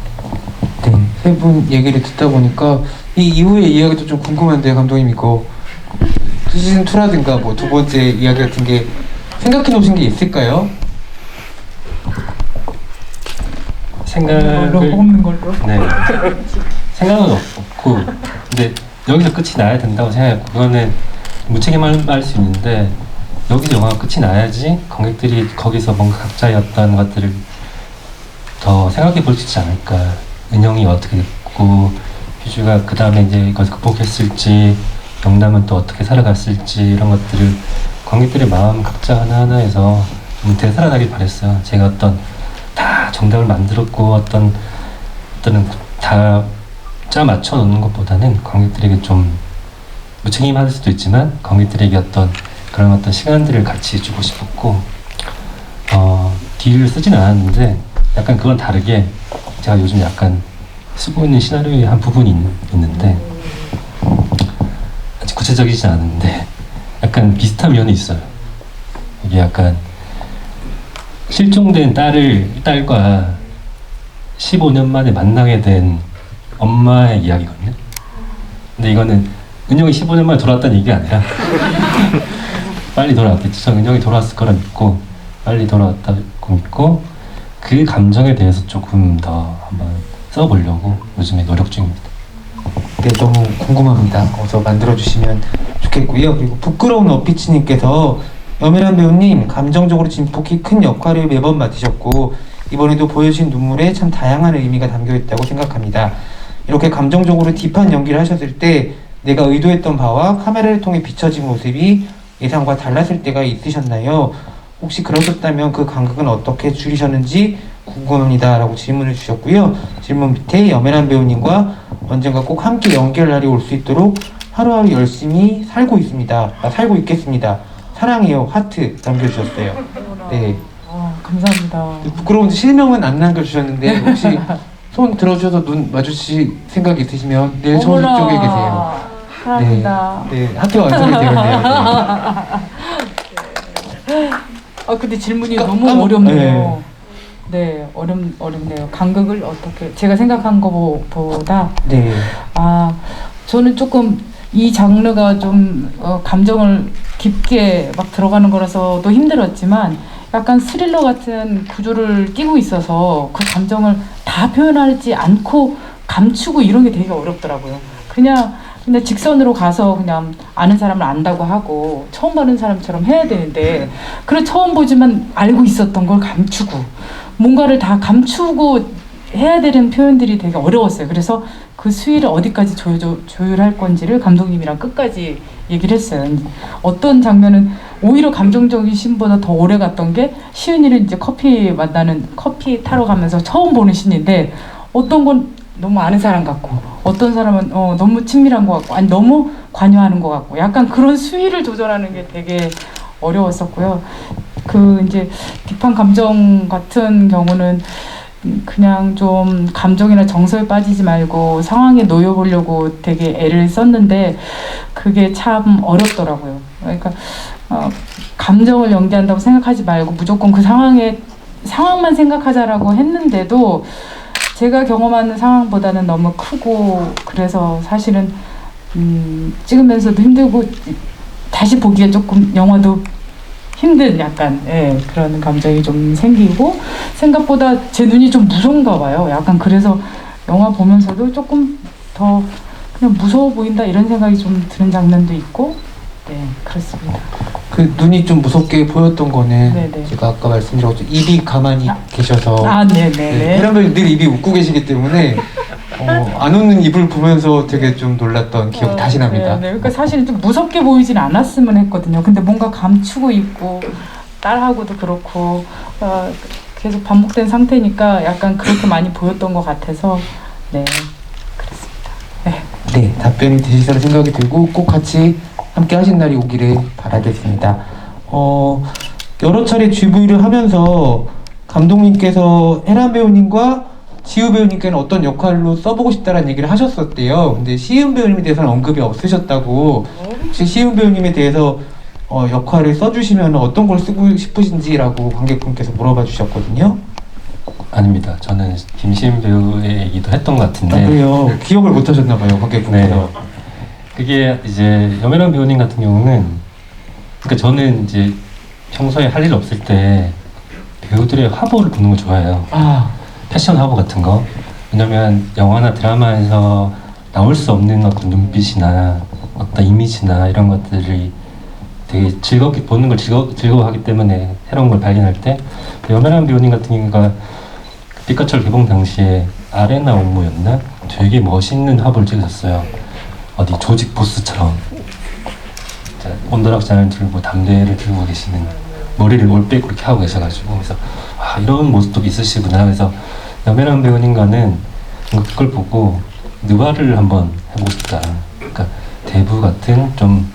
네, 세 분 얘기를 듣다 보니까 이 이후의 이야기도 좀 궁금한데요, 감독님. 이거 시즌 2라든가 뭐 두 번째 이야기 같은 게 생각해 놓으신 게 있을까요? 생각을 없는 걸로. 네. 생각은 없고, 근데 여기서 끝이 나야 된다고 생각했고, 그거는 무책임할 수 있는데, 여기서 영화가 끝이 나야지 관객들이 거기서 뭔가 각자의 어떤 것들을 더 생각해 볼 수 있지 않을까. 은영이 어떻게 됐고, 휴주가 그 다음에 이제 이것을 극복했을지, 영남은 또 어떻게 살아갔을지, 이런 것들을 관객들의 마음 각자 하나하나에서 좀 되살아나길 바랬어요. 제가 어떤 다 정답을 만들었고 어떤 다 짜 맞춰 놓는 것보다는 관객들에게 좀 무책임할 수도 있지만 관객들에게 어떤 그런 어떤 시간들을 같이 주고 싶었고, 딜을 쓰진 않았는데 약간 그건 다르게 제가 요즘 약간 쓰고 있는 시나리오의 한 부분이 있는데, 아직 구체적이지 않은데 약간 비슷한 면이 있어요. 이게 약간 실종된 딸과 15년 만에 만나게 된 엄마의 이야기거든요. 근데 이거는 은영이 15년 만에 돌아왔다는 얘기가 아니라 빨리 돌아왔겠죠. 저는 은영이 돌아왔을 거라 믿고, 빨리 돌아왔다고 믿고, 그 감정에 대해서 조금 더 한번 써보려고 요즘에 노력 중입니다. 네, 너무 궁금합니다. 어서 만들어주시면 좋겠고요. 그리고 부끄러운 어피치님께서 염혜란 배우님, 감정적으로 진폭이 큰 역할을 매번 맡으셨고 이번에도 보여주신 눈물에 참 다양한 의미가 담겨있다고 생각합니다. 이렇게 감정적으로 딥한 연기를 하셨을 때 내가 의도했던 바와 카메라를 통해 비춰진 모습이 예상과 달랐을 때가 있으셨나요? 혹시 그러셨다면 그 간극은 어떻게 줄이셨는지 궁금합니다 라고 질문을 주셨고요. 질문 밑에 염혜란 배우님과 언젠가 꼭 함께 연기할 날이 올 수 있도록 하루하루 열심히 살고 있겠습니다. 사랑해요. 하트 남겨주셨어요. 네. 감사합니다. 부끄러운지 실명은 안 남겨주셨는데 혹시 손 들어주셔서 눈 마주칠 생각 있으시면 네, 저 이쪽에 계세요. 감사합니다. 네, 하트 완성이 되었네요. 근데 질문이 너무 어렵네요. 네, 어렵네요. 간극을 어떻게, 제가 생각한 것보다 네. 저는 조금 이 장르가 좀 감정을 깊게 막 들어가는 거라서도 힘들었지만 약간 스릴러 같은 구조를 띠고 있어서 그 감정을 다 표현하지 않고 감추고 이런 게 되게 어렵더라고요. 그냥 근데 직선으로 가서 그냥 아는 사람을 안다고 하고 처음 보는 사람처럼 해야 되는데 그래 처음 보지만 알고 있었던 걸 감추고 뭔가를 다 감추고 해야 되는 표현들이 되게 어려웠어요. 그래서 그 수위를 어디까지 조율할 건지를 감독님이랑 끝까지 얘기를 했어요. 어떤 장면은 오히려 감정적인 씬보다 더 오래 갔던 게 시은이를 이제 커피 타러 가면서 처음 보는 씬인데 어떤 건 너무 아는 사람 같고 어떤 사람은 너무 친밀한 것 같고 아니 너무 관여하는 것 같고 약간 그런 수위를 조절하는 게 되게 어려웠었고요. 그 이제 딥한 감정 같은 경우는 그냥 좀 감정이나 정서에 빠지지 말고 상황에 놓여보려고 되게 애를 썼는데 그게 참 어렵더라고요. 그러니까 감정을 연기한다고 생각하지 말고 무조건 그 상황만 생각하자라고 했는데도 제가 경험하는 상황보다는 너무 크고 그래서 사실은 찍으면서도 힘들고 다시 보기에 조금 영화도 힘든 약간 그런 감정이 좀 생기고 생각보다 제 눈이 좀 무서운가 봐요. 약간 그래서 영화 보면서도 조금 더 그냥 무서워 보인다 이런 생각이 좀 드는 장면도 있고 그렇습니다. 그 눈이 좀 무섭게 보였던 거는 네네. 제가 아까 말씀드렸죠. 입이 가만히 계셔서 네네네. 혜란 배우 늘 입이 웃고 계시기 때문에 안 웃는 입을 보면서 되게 좀 놀랐던 기억 다시 납니다. 네. 그러니까 사실 좀 무섭게 보이진 않았으면 했거든요. 근데 뭔가 감추고 있고 딸하고도 그렇고 계속 반복된 상태니까 약간 그렇게 많이 보였던 것 같아서 그렇습니다. 네, 답변이 되시리라 생각이 들고 꼭 같이 함께 하신 날이 오기를 바라겠습니다. 여러 차례 GV를 하면서 감독님께서 혜란 배우님과 지우 배우님께는 어떤 역할로 써보고 싶다라는 얘기를 하셨었대요. 근데 시은 배우님에 대해서는 언급이 없으셨다고. 혹시 시은 배우님에 대해서 역할을 써주시면 어떤 걸 쓰고 싶으신지라고 관객분께서 물어봐 주셨거든요. 아닙니다. 저는 김시은 배우의 얘기도 했던 것 같은데. 그래요. 기억을 못 하셨나봐요, 관객분께서. 그게 이제 염혜란 배우님 같은 경우는 그러니까 저는 이제 평소에 할 일 없을 때 배우들의 화보를 보는 걸 좋아해요. 패션 화보 같은 거. 왜냐면 영화나 드라마에서 나올 수 없는 어떤 눈빛이나 어떤 이미지나 이런 것들이 되게 즐겁게 보는 걸 즐거워하기 때문에 새로운 걸 발견할 때 염혜란 배우님 같은 경우가 빛가철 개봉 당시에 아레나 업무였나? 되게 멋있는 화보를 찍으셨어요. 어디 조직 보스처럼 온도락잔을 들고 담배를 들고 계시는 머리를 올빼고 이렇게 하고 계셔가지고 그래서 이런 모습도 있으시구나. 그래서 염혜란 배우님과는 그걸 보고 느와르를 한번 해보고 싶다. 그러니까 대부 같은 좀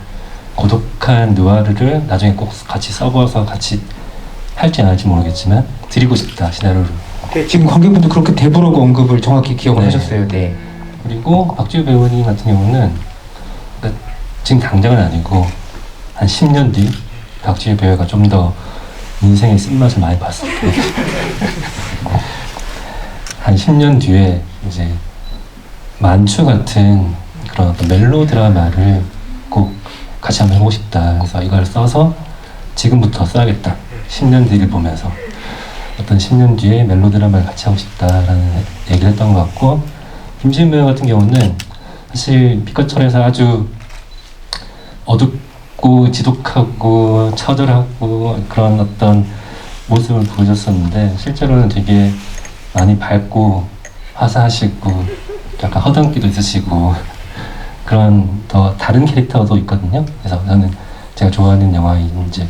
고독한 느와르를 나중에 꼭 같이 써봐서 같이 할지 안 할지 모르겠지만 드리고 싶다, 시나리오를. 지금 관객분도 그렇게 대부라고 언급을 정확히 기억을 하셨어요. 네. 그리고 박지우 배우님 같은 경우는 그러니까 지금 당장은 아니고 한 10년 뒤 박지우 배우가 좀 더 인생의 쓴맛을 많이 봤을 때 한 10년 뒤에 이제 만추 같은 그런 어떤 멜로 드라마를 꼭 같이 한번 해보고 싶다. 그래서 이걸 써서 지금부터 써야겠다. 10년 뒤를 보면서 어떤 10년 뒤에 멜로 드라마를 같이 하고 싶다라는 얘기를 했던 것 같고, 김시은 배우 같은 경우는 사실 빛과철에서 아주 어둡고 지독하고 처절하고 그런 어떤 모습을 보여줬었는데 실제로는 되게 많이 밝고 화사하시고 약간 허당기도 있으시고 그런 더 다른 캐릭터도 있거든요. 그래서 저는 제가 좋아하는 영화인 이제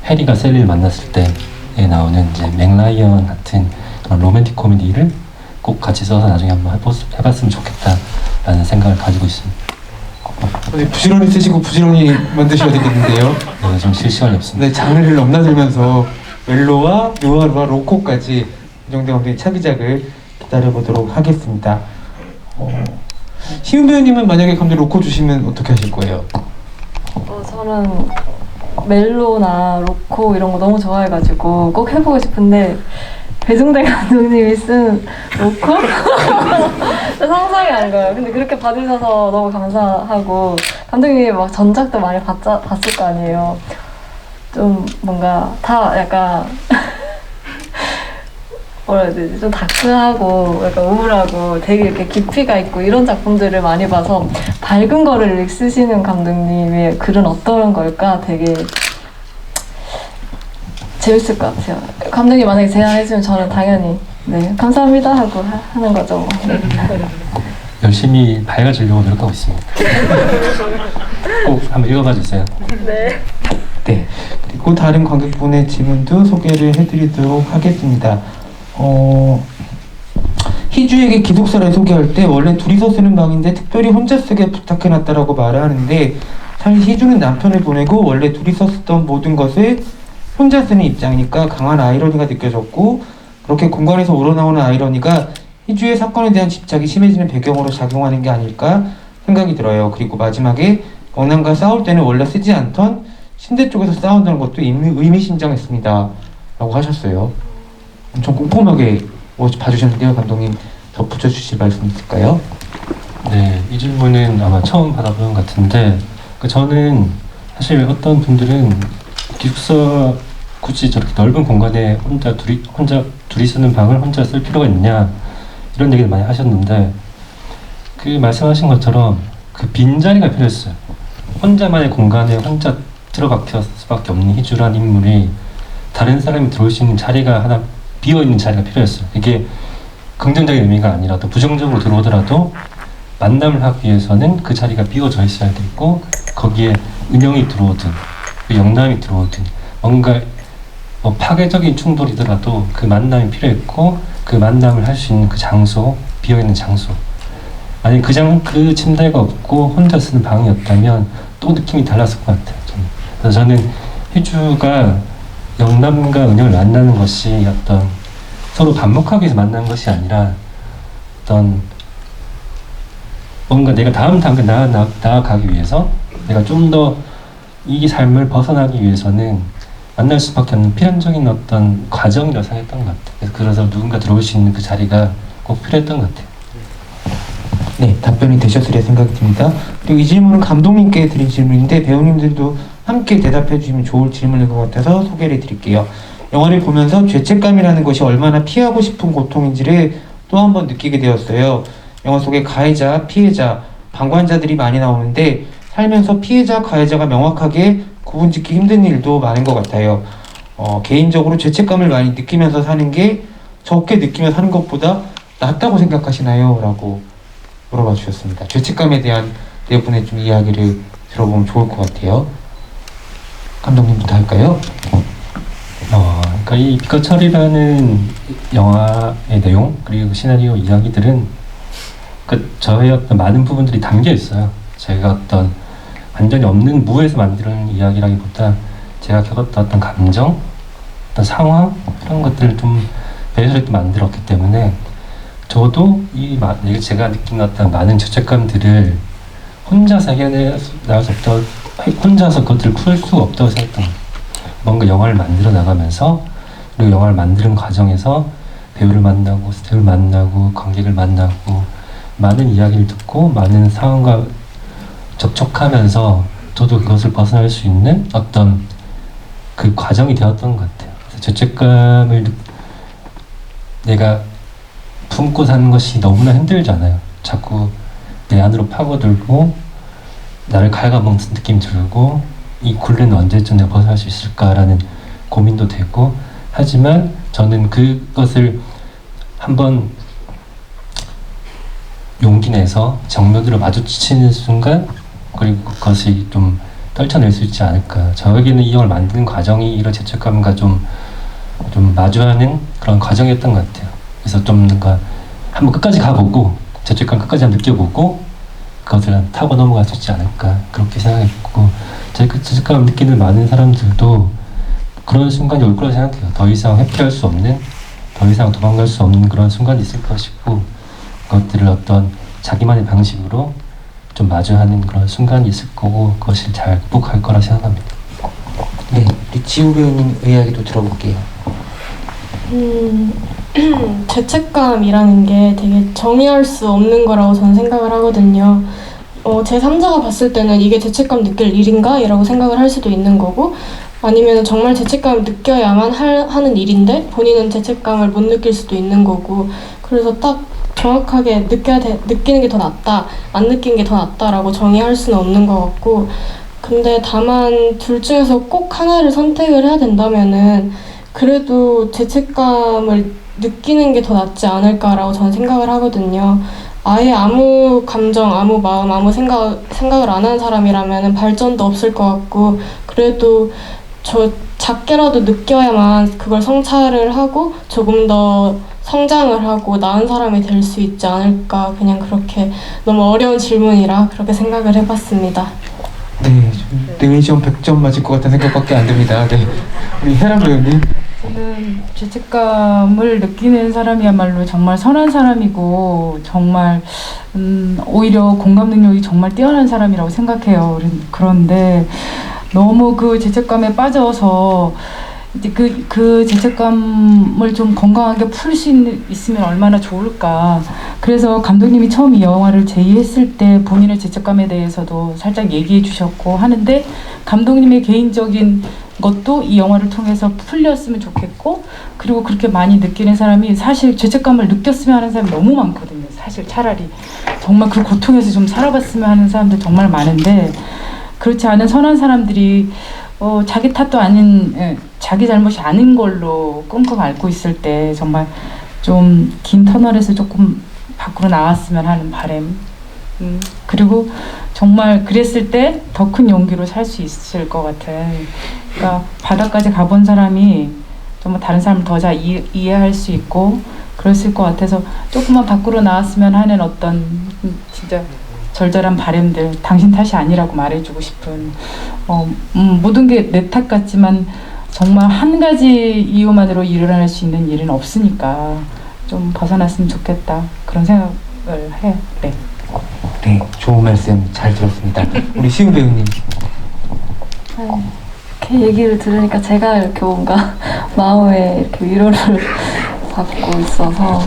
해리가 셀리를 만났을 때에 나오는 이제 맥라이언 같은 그런 로맨틱 코미디를 꼭 같이 써서 나중에 한번 해봤으면 좋겠다라는 생각을 가지고 있습니다. 부지런히 쓰시고 부지런히 만드셔야 되겠는데요. 네, 좀 쉴 시간이 없습니다. 네, 장르를 넘나들면서 멜로와 느와르와 로코까지 이정대 감독의 차기작을 기다려보도록 하겠습니다. 시은 배우님은 만약에 감독 로코 주시면 어떻게 하실 거예요? 저는 멜로나 로코 이런 거 너무 좋아해가지고 꼭 해보고 싶은데 배종대 감독님이 쓴 로코? 상상이 안 가요. 근데 그렇게 받으셔서 너무 감사하고 감독님이 막 전작도 많이 봤을 거 아니에요. 좀 뭔가 다 약간 뭐라 해야 되지? 좀 다크하고 약간 우울하고 되게 이렇게 깊이가 있고 이런 작품들을 많이 봐서 밝은 거를 쓰시는 감독님의 글은 어떤 걸까 되게 재밌을 것 같아요. 감독님 만약에 제안해주면 저는 당연히 네 감사합니다 하고 하는 거죠. 네. 열심히 밝아지려고 노력하고 있습니다. 꼭 한번 읽어봐 주세요. 네. 네. 그리고 다른 관객분의 질문도 소개를 해드리도록 하겠습니다. 희주에게 기숙사를 소개할 때 원래 둘이서 쓰는 방인데 특별히 혼자 쓰게 부탁해놨다라고 말을 하는데 사실 희주는 남편을 보내고 원래 둘이서 쓰던 모든 것을 혼자 쓰는 입장이니까 강한 아이러니가 느껴졌고 그렇게 공간에서 우러나오는 아이러니가 희주의 사건에 대한 집착이 심해지는 배경으로 작용하는 게 아닐까 생각이 들어요. 그리고 마지막에 영남과 싸울 때는 원래 쓰지 않던 신대 쪽에서 싸운다는 것도 의미심장했습니다 라고 하셨어요. 엄청 꼼꼼하게 봐주셨는데요. 감독님 덧붙여 주실 말씀 있을까요? 네, 이 질문은 아마 처음 받아보는 것 같은데 저는 사실 어떤 분들은 기숙사 굳이 저렇게 넓은 공간에 혼자 둘이 쓰는 방을 혼자 쓸 필요가 있냐 이런 얘기를 많이 하셨는데 그 말씀하신 것처럼 그 빈자리가 필요했어요. 혼자만의 공간에 혼자 들어박힐 수밖에 없는 희주란 인물이 다른 사람이 들어올 수 있는 자리가 하나 비어있는 자리가 필요했어요. 이게 긍정적인 의미가 아니라도 부정적으로 들어오더라도 만남을 하기 위해서는 그 자리가 비워져 있어야 되고 거기에 은영이 들어오든 그 영남이 들어오든 뭔가 파괴적인 충돌이더라도 그 만남이 필요했고 그 만남을 할 수 있는 그 장소, 비어있는 장소. 만약에 그 침대가 없고 혼자 쓰는 방이었다면 또 느낌이 달랐을 것 같아요. 그래서 저는 희주가 영남과 은영을 만나는 것이 어떤 서로 반복하기 위해서 만난 것이 아니라 어떤 뭔가 내가 다음 단계 나아가기 위해서 내가 좀 더 이 삶을 벗어나기 위해서는 만날 수밖에 없는 필연적인 어떤 과정이라고 생각했던 것 같아요. 그래서 누군가 들어올 수 있는 그 자리가 꼭 필요했던 것 같아요. 네, 답변이 되셨으리라 생각이 듭니다. 그리고 이 질문은 감독님께 드린 질문인데 배우님들도 함께 대답해 주시면 좋을 질문일 것 같아서 소개를 해드릴게요. 영화를 보면서 죄책감이라는 것이 얼마나 피하고 싶은 고통인지를 또 한 번 느끼게 되었어요. 영화 속에 가해자, 피해자, 방관자들이 많이 나오는데 살면서 피해자, 가해자가 명확하게 구분짓기 힘든 일도 많은 것 같아요. 개인적으로 죄책감을 많이 느끼면서 사는 게 적게 느끼며 사는 것보다 낫다고 생각하시나요? 라고 물어봐 주셨습니다. 죄책감에 대한 네 분의 좀 이야기를 들어보면 좋을 것 같아요. 감독님부터 할까요? 그러니까 이 빛과 철이라는 영화의 내용 그리고 시나리오 이야기들은 저의 어떤 많은 부분들이 담겨 있어요. 제가 어떤 완전히 없는 무에서 만드는 이야기라기보다 제가 겪었던 어떤 감정, 어떤 상황 이런 것들을 좀 배설해서 만들었기 때문에 저도 제가 느낀 어떤 많은 죄책감들을 혼자서 해낼 수 없다, 혼자서 그것들을 풀 수가 없다고 생각했던 거예요. 뭔가 영화를 만들어 나가면서 그리고 영화를 만드는 과정에서 배우를 만나고 스태프를 만나고 관객을 만나고 많은 이야기를 듣고 많은 상황과 접촉하면서 저도 그것을 벗어날 수 있는 어떤 그 과정이 되었던 것 같아요. 그래서 죄책감을 내가 품고 사는 것이 너무나 힘들잖아요. 자꾸 내 안으로 파고들고 나를 갉아먹는 느낌이 들고 이 굴레는 언제쯤 내가 벗어날 수 있을까라는 고민도 되고 하지만 저는 그것을 한번 용기 내서 정면으로 마주치는 순간 그리고 그것이 좀 떨쳐낼 수 있지 않을까. 저에게는 이 영화를 만드는 과정이 이런 죄책감과 좀 마주하는 그런 과정이었던 것 같아요. 그래서 좀 뭔가 한번 끝까지 가보고 죄책감 끝까지 한번 느껴보고 그것을 타고 넘어갈 수 있지 않을까 그렇게 생각했고 제 그 죄책감을 느끼는 많은 사람들도 그런 순간이 올 거라 생각해요. 더 이상 회피할 수 없는 더 이상 도망갈 수 없는 그런 순간이 있을 것이고 그것들을 어떤 자기만의 방식으로 좀 마주하는 그런 순간이 있을 거고 그것을 잘 극복할 거라 생각합니다. 네, 우리 지우 배우님 이야기도 들어볼게요. 죄책감이라는 게 되게 정의할 수 없는 거라고 저는 생각을 하거든요. 제3자가 봤을 때는 이게 죄책감 느낄 일인가? 이라고 생각을 할 수도 있는 거고, 아니면 정말 죄책감을 느껴야만 하는 일인데 본인은 죄책감을 못 느낄 수도 있는 거고, 그래서 딱 정확하게 느끼는 게 더 낫다, 안 느끼는 게 더 낫다라고 정의할 수는 없는 것 같고, 근데 다만 둘 중에서 꼭 하나를 선택을 해야 된다면은 그래도 죄책감을 느끼는 게 더 낫지 않을까라고 저는 생각을 하거든요. 아예 아무 감정, 아무 마음, 아무 생각을 안 하는 사람이라면 발전도 없을 것 같고, 그래도 작게라도 느껴야만 그걸 성찰을 하고 조금 더 성장을 하고 나은 사람이 될 수 있지 않을까, 그냥 그렇게 너무 어려운 질문이라 그렇게 생각을 해봤습니다. 네, 능이시험 100점 맞을 것 같은 생각밖에 안 듭니다. 네, 우리 혜란 배우님. 저는 죄책감을 느끼는 사람이야말로 정말 선한 사람이고 정말 오히려 공감 능력이 정말 뛰어난 사람이라고 생각해요. 그런데 너무 그 죄책감에 빠져서 이제 그 죄책감을 좀 건강하게 풀 수 있으면 얼마나 좋을까. 그래서 감독님이 처음 이 영화를 제의했을 때 본인의 죄책감에 대해서도 살짝 얘기해 주셨고 하는데, 감독님의 개인적인 것도 이 영화를 통해서 풀렸으면 좋겠고, 그리고 그렇게 많이 느끼는 사람이 사실 죄책감을 느꼈으면 하는 사람이 너무 많거든요. 사실 차라리 정말 그 고통에서 좀 살아봤으면 하는 사람들 정말 많은데, 그렇지 않은 선한 사람들이 자기 탓도 아닌, 자기 잘못이 아닌 걸로 끙끙 앓고 있을 때 정말 좀 긴 터널에서 조금 밖으로 나왔으면 하는 바람. 그리고 정말 그랬을 때 더 큰 용기로 살 수 있을 것 같은, 그러니까 바다까지 가본 사람이 정말 다른 사람을 더 잘 이해할 수 있고 그랬을 것 같아서 조금만 밖으로 나왔으면 하는 어떤 진짜 절절한 바람들, 당신 탓이 아니라고 말해주고 싶은, 모든 게 내 탓 같지만 정말 한 가지 이유만으로 일어날 수 있는 일은 없으니까 좀 벗어났으면 좋겠다, 그런 생각을 해요. 네. 네, 좋은 말씀 잘 들었습니다. 우리 시우 배우님. 이렇게 얘기를 들으니까 제가 이렇게 뭔가 마음에 이렇게 위로를 받고 있어서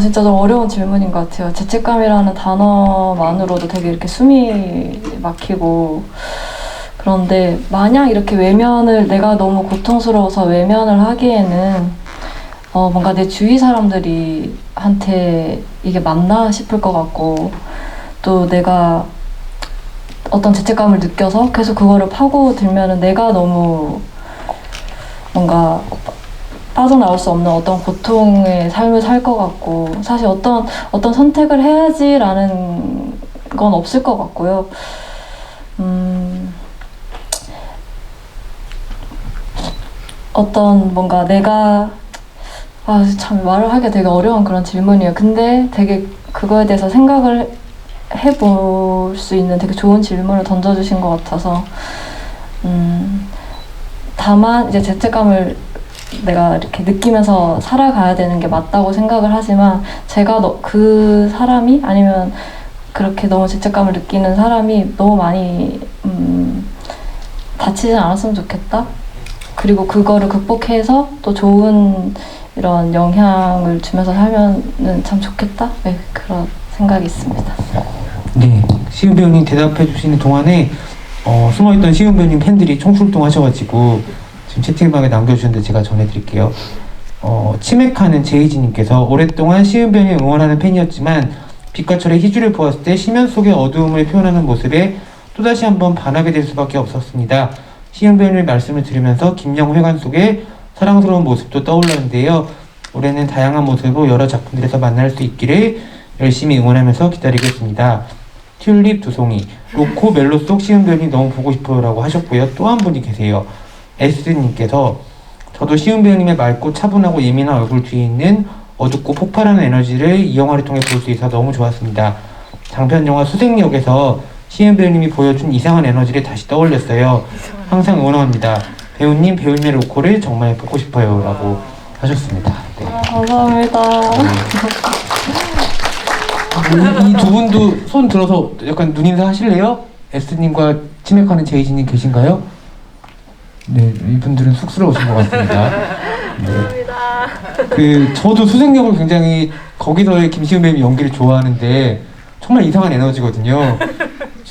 진짜 좀 어려운 질문인 것 같아요. 죄책감이라는 단어만으로도 되게 이렇게 숨이 막히고, 그런데 마냥 이렇게 외면을, 내가 너무 고통스러워서 외면을 하기에는 뭔가 내 주위 사람들이 한테 이게 맞나 싶을 것 같고, 또 내가 어떤 죄책감을 느껴서 계속 그거를 파고들면은 내가 너무 뭔가 빠져나올 수 없는 어떤 고통의 삶을 살 것 같고, 사실 어떤 선택을 해야지라는 건 없을 것 같고요. 어떤 뭔가 내가 참 말을 하기 되게 어려운 그런 질문이에요. 근데 되게 그거에 대해서 생각을 해볼 수 있는 되게 좋은 질문을 던져주신 것 같아서, 다만 이제 죄책감을 내가 이렇게 느끼면서 살아가야 되는 게 맞다고 생각을 하지만, 제가 그 사람이, 아니면 그렇게 너무 죄책감을 느끼는 사람이 너무 많이 다치지 않았으면 좋겠다. 그리고 그거를 극복해서 또 좋은 이런 영향을 주면서 살면은 참 좋겠다. 네, 그런 생각이 있습니다. 네, 시우 배우님 대답해 주시는 동안에 숨어있던 시우 배우님 팬들이 총출동하셔가지고 지금 채팅방에 남겨주셨는데 제가 전해드릴게요. 치맥하는 제이지님께서 오랫동안 시우 배우님 응원하는 팬이었지만 빛과 철의 희주를 보았을 때 심연 속의 어두움을 표현하는 모습에 또다시 한번 반하게 될 수밖에 없었습니다. 시우 배우님 말씀을 들으면서 김영 회관 속에 사랑스러운 모습도 떠올랐는데요. 올해는 다양한 모습으로 여러 작품들에서 만날 수 있기를 열심히 응원하면서 기다리겠습니다. 튤립 두 송이, 로코 멜로 속 시은 배우님 너무 보고 싶어요 라고 하셨고요. 또 한 분이 계세요. S님께서 저도 시은 배우님의 맑고 차분하고 예민한 얼굴 뒤에 있는 어둡고 폭발하는 에너지를 이 영화를 통해 볼 수 있어 너무 좋았습니다. 장편 영화 수색역에서 시은 배우님이 보여준 이상한 에너지를 다시 떠올렸어요. 항상 응원합니다. 배우님, 배우님의 로코를 정말 보고 싶어요 라고 하셨습니다. 네. 감사합니다. 이 두 분도 손 들어서 약간 눈인사 하실래요? S님과 치맥하는 제이지님 계신가요? 네, 이분들은 쑥스러우신 것 같습니다. 저도 수생역을 굉장히 거기서의 김시은 배우님 연기를 좋아하는데 정말 이상한 에너지거든요.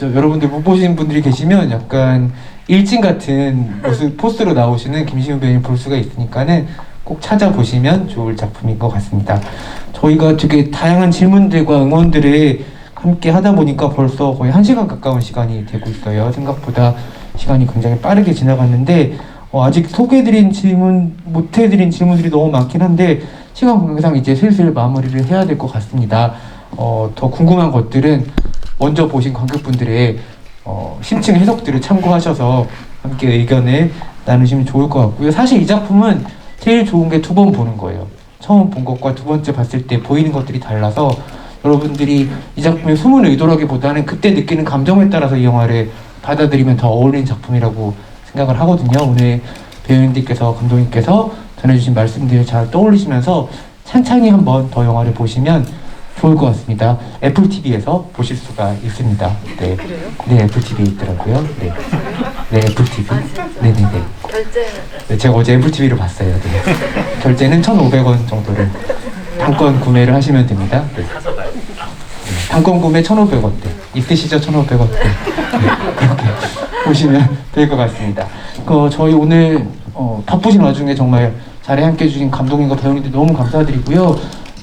여러분들 못 보신 분들이 계시면 약간 일진 같은 모습 포스로 나오시는 김시은 배우님 볼 수가 있으니까는 꼭 찾아보시면 좋을 작품인 것 같습니다. 저희가 되게 다양한 질문들과 응원들을 함께 하다 보니까 벌써 거의 1시간 가까운 시간이 되고 있어요. 생각보다 시간이 굉장히 빠르게 지나갔는데 아직 소개해드린 질문, 못해드린 질문들이 너무 많긴 한데 시간 관계상 이제 슬슬 마무리를 해야 될 것 같습니다. 더 궁금한 것들은 먼저 보신 관객분들의 심층 해석들을 참고하셔서 함께 의견을 나누시면 좋을 것 같고요. 사실 이 작품은 제일 좋은 게 2번 보는 거예요. 처음 본 것과 2번째 봤을 때 보이는 것들이 달라서 여러분들이 이 작품의 숨은 의도라기보다는 그때 느끼는 감정에 따라서 이 영화를 받아들이면 더 어울리는 작품이라고 생각을 하거든요. 오늘 배우님들께서, 감독님께서 전해주신 말씀들을 잘 떠올리시면서 찬찬히 한번 더 영화를 보시면 좋을 것 같습니다. 애플 TV에서 보실 수가 있습니다. 네, 네, 애플 TV에 있더라고요. 네, 네, 애플 TV. 네, 네, 네. 결제는? 네, 제가 어제 애플 TV를 봤어요. 네. 결제는 1,500원 정도를 단권 구매를 하시면 됩니다. 네. 단권 구매 1,500원대. 있으시죠? 1,500원대. 네, 그렇게 보시면 될 것 같습니다. 저희 오늘 바쁘신 와중에 정말 자리에 함께 해주신 감독님과 배우님들 너무 감사드리고요.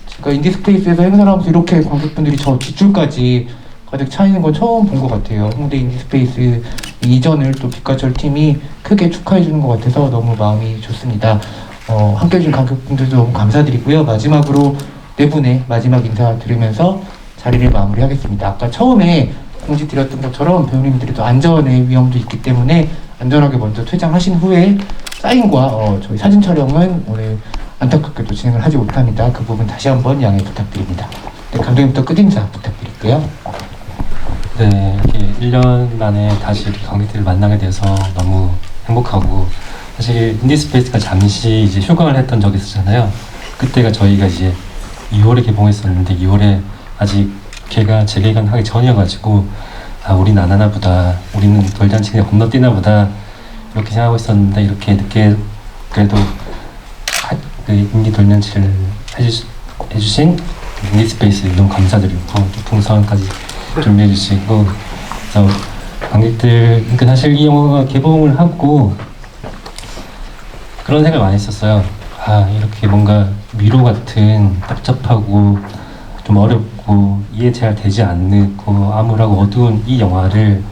제가 인디스페이스에서 행사를 하면서 이렇게 관객분들이 저 뒷줄까지 가득 차 있는 건 처음 본 것 같아요. 홍대 인디스페이스 이전을 또 빛과철 팀이 크게 축하해주는 것 같아서 너무 마음이 좋습니다. 함께 해주신 관객분들도 너무 감사드리고요. 마지막으로 네 분의 마지막 인사 드리면서 자리를 마무리하겠습니다. 아까 처음에 공지 드렸던 것처럼 배우님들이 또 안전의 위험도 있기 때문에 안전하게 먼저 퇴장하신 후에 사인과 저희 사진 촬영은 오늘 안타깝게도 진행을 하지 못합니다. 그 부분 다시 한번 양해 부탁드립니다. 네, 감독님부터 끝인사 부탁드릴게요. 네, 이렇게 1년 만에 다시 이렇게 관객들을 만나게 돼서 너무 행복하고, 사실 인디스페이스가 잠시 이제 휴강을 했던 적이 있었잖아요. 그때가 저희가 이제 2월에 개봉했었는데 2월에 아직 재개관하기 전이어가지고 우리는 안 하나 보다, 우리는 돌잔치 그냥 건너뛰나 보다 이렇게 생각하고 있었는데 이렇게 늦게 그래도 그 인디 돌잔치를 해주신 인디스페이스 너무 감사드리고 또 풍선까지 준비해주시고, 그래서 관객들, 그러니까 사실 이 영화가 개봉을 하고 그런 생각을 많이 했었어요. 이렇게 뭔가 미로 같은 답답하고 좀 어렵고 이해 잘 되지 않고 암울하고 어두운 이 영화를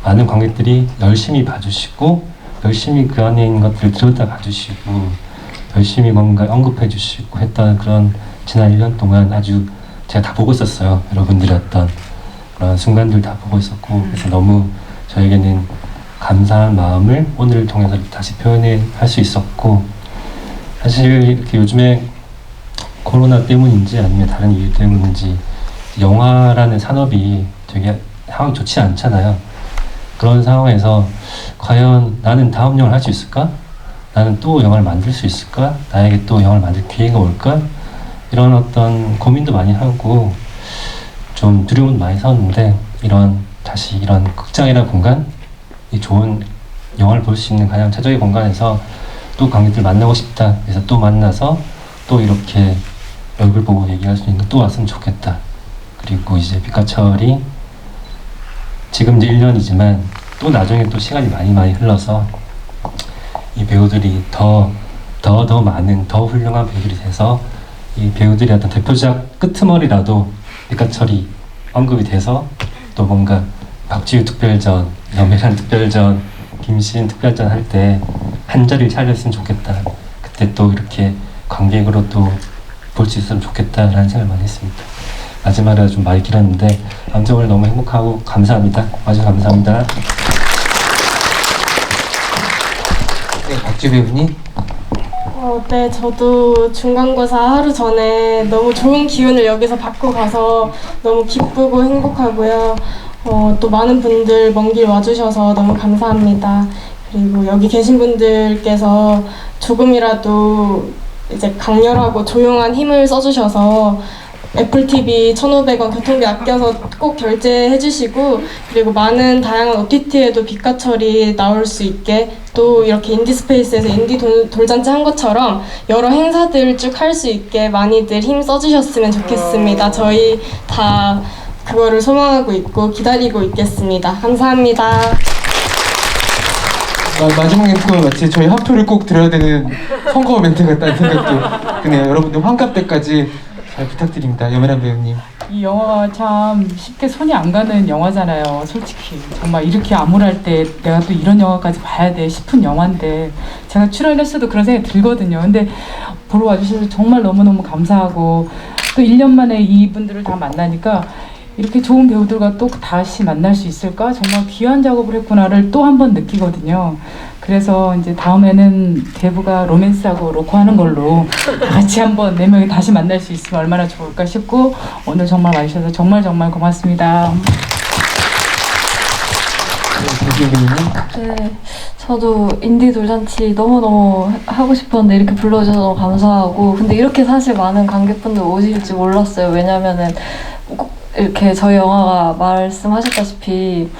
많은 관객들이 열심히 봐주시고 열심히 그 안에 있는 것들을 들여다 봐주시고 열심히 뭔가 언급해 주시고 했던 그런 지난 1년 동안 아주 제가 다 보고 있었어요. 여러분들의 어떤 그런 순간들 다 보고 있었고, 그래서 너무 저에게는 감사한 마음을 오늘을 통해서 다시 표현할 수 있었고, 사실 이렇게 요즘에 코로나 때문인지 아니면 다른 이유 때문인지 영화라는 산업이 되게 상황이 좋지 않잖아요. 그런 상황에서 과연 나는 다음 영화를 할 수 있을까? 나는 또 영화를 만들 수 있을까? 나에게 또 영화를 만들 기회가 올까? 이런 어떤 고민도 많이 하고 좀 두려움도 많이 섰는데, 다시 이런 극장이라는 공간, 이 좋은 영화를 볼 수 있는 가장 최적의 공간에서 또 관객들 만나고 싶다. 그래서 또 만나서 또 이렇게 얼굴 보고 얘기할 수 있는 또 왔으면 좋겠다. 그리고 이제 빛과철이 지금 이제 1년이지만 또 나중에 또 시간이 많이 흘러서 이 배우들이 더 많은, 더 훌륭한 배우들이 돼서 이 배우들이 어떤 대표작 끄트머리라도 빛과철이 언급이 돼서 또 뭔가 박지우 특별전, 염혜란 특별전, 김시인 특별전 할 때 한 자리를 차렸으면 좋겠다. 그때 또 이렇게 관객으로 또 볼 수 있으면 좋겠다라는 생각을 많이 했습니다. 마지막으로 좀 많이 길었는데 아무튼 오늘 너무 행복하고 감사합니다. 아주 감사합니다. 네, 박지우 배우님. 네, 저도 중간고사 하루 전에 너무 좋은 기운을 여기서 받고 가서 너무 기쁘고 행복하고요. 또 많은 분들 먼 길 와주셔서 너무 감사합니다. 그리고 여기 계신 분들께서 조금이라도 이제 강렬하고 조용한 힘을 써주셔서 애플 TV 1,500원 교통비 아껴서 꼭 결제해 주시고, 그리고 많은 다양한 OTT에도 빛가철이 나올 수 있게, 또 이렇게 인디스페이스에서 인디 돌잔치 한 것처럼 여러 행사들을 쭉 할 수 있게 많이들 힘 써주셨으면 좋겠습니다. 저희 다 그거를 소망하고 있고 기다리고 있겠습니다. 감사합니다. 마지막 멘트가 마치 저희 합표를 꼭 들어야 되는 선거 멘트 같다는 생각도 드네요. 여러분들 환갑 때까지 잘 부탁드립니다. 염혜란 배우님. 이 영화가 참 쉽게 손이 안 가는 영화잖아요. 솔직히 정말 이렇게 암울할 때 내가 또 이런 영화까지 봐야 돼 싶은 영화인데, 제가 출연했어도 그런 생각이 들거든요. 근데 보러 와주셔서 정말 너무너무 감사하고, 또 1년 만에 이분들을 다 만나니까 이렇게 좋은 배우들과 또 다시 만날 수 있을까? 정말 귀한 작업을 했구나를 또 한 번 느끼거든요. 그래서 이제 다음에는 대부가 로맨스하고 로코하는 걸로 다 같이 한번 4명이 다시 만날 수 있으면 얼마나 좋을까 싶고, 오늘 정말 와주셔서 정말 정말 고맙습니다. 네, 저도 인디 돌잔치 너무너무 하고 싶었는데 이렇게 불러주셔서 너무 감사하고, 근데 이렇게 사실 많은 관객분들 오실지 몰랐어요. 왜냐면은 이렇게 저희 영화가 말씀하셨다시피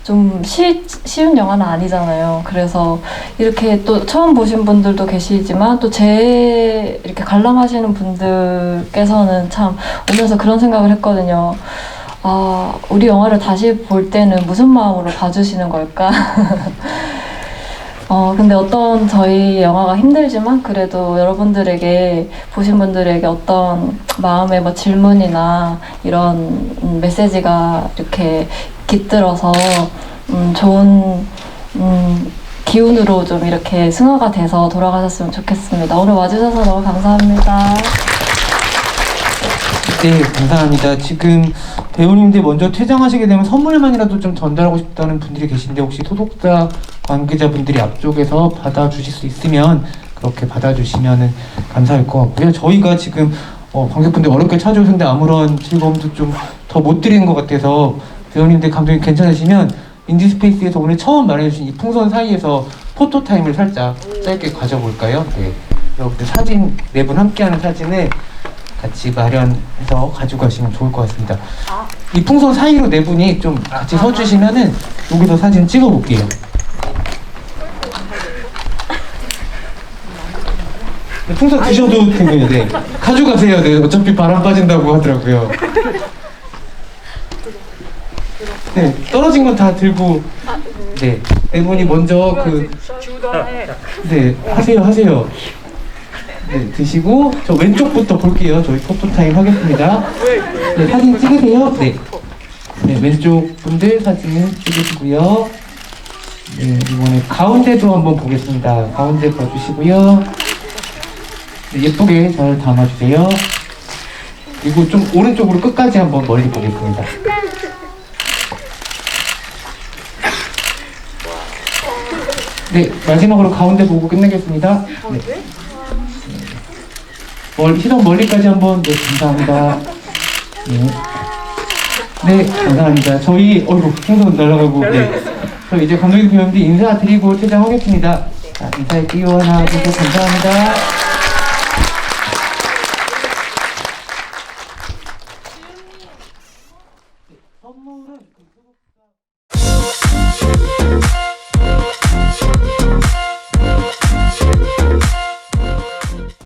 좀 쉬운 영화는 아니잖아요. 그래서 이렇게 또 처음 보신 분들도 계시지만 또 제 이렇게 관람하시는 분들께서는 참 오면서 그런 생각을 했거든요. 아, 우리 영화를 다시 볼 때는 무슨 마음으로 봐주시는 걸까? 근데 어떤 저희 영화가 힘들지만 그래도 여러분들에게, 보신 분들에게 어떤 마음의 뭐 질문이나 이런 메시지가 이렇게 깃들어서 좋은 기운으로 좀 이렇게 승화가 돼서 돌아가셨으면 좋겠습니다. 오늘 와주셔서 너무 감사합니다. 네, 감사합니다. 지금 배우님들 먼저 퇴장하시게 되면 선물만이라도 좀 전달하고 싶다는 분들이 계신데, 혹시 소속사 관계자분들이 앞쪽에서 받아주실 수 있으면 그렇게 받아주시면 감사할 것 같고요. 저희가 지금 관객분들 어렵게 찾아오셨는데 아무런 즐거움도 좀 더 못 드리는 것 같아서, 배우님들 감독님 괜찮으시면 인디스페이스에서 오늘 처음 마련해주신 이 풍선 사이에서 포토타임을 살짝 짧게 가져볼까요? 네, 여러분들 사진 4분 함께하는 사진을 같이 마련해서 가지고 가시면 좋을 것 같습니다. 이 풍선 사이로 4분이 좀 같이 서주시면은 여기서 사진 찍어볼게요. 네, 풍선 드셔도 되고요. 네, 가져가세요. 네, 어차피 바람 빠진다고 하더라고요. 네, 떨어진 건 다 들고, 네, 4분이 먼저 네, 하세요. 네, 드시고 저 왼쪽부터 볼게요. 저희 포토타임 하겠습니다. 네, 사진 찍으세요. 네, 왼쪽 분들 사진 찍으시고요. 네, 이번에 가운데도 한번 보겠습니다. 가운데 봐주시고요. 네, 예쁘게 잘 담아주세요. 그리고 좀 오른쪽으로 끝까지 한번 멀리 보겠습니다. 네, 마지막으로 가운데 보고 끝내겠습니다. 네. 시선 멀리까지 한번. 네, 감사합니다. 네, 감사합니다. 저희 풍선 날아가고. 네, 저희 이제 감독님 배우님들 인사드리고 퇴장하겠습니다. 자, 인사할게요. 하나, 둘, 셋. 감사합니다. 선물은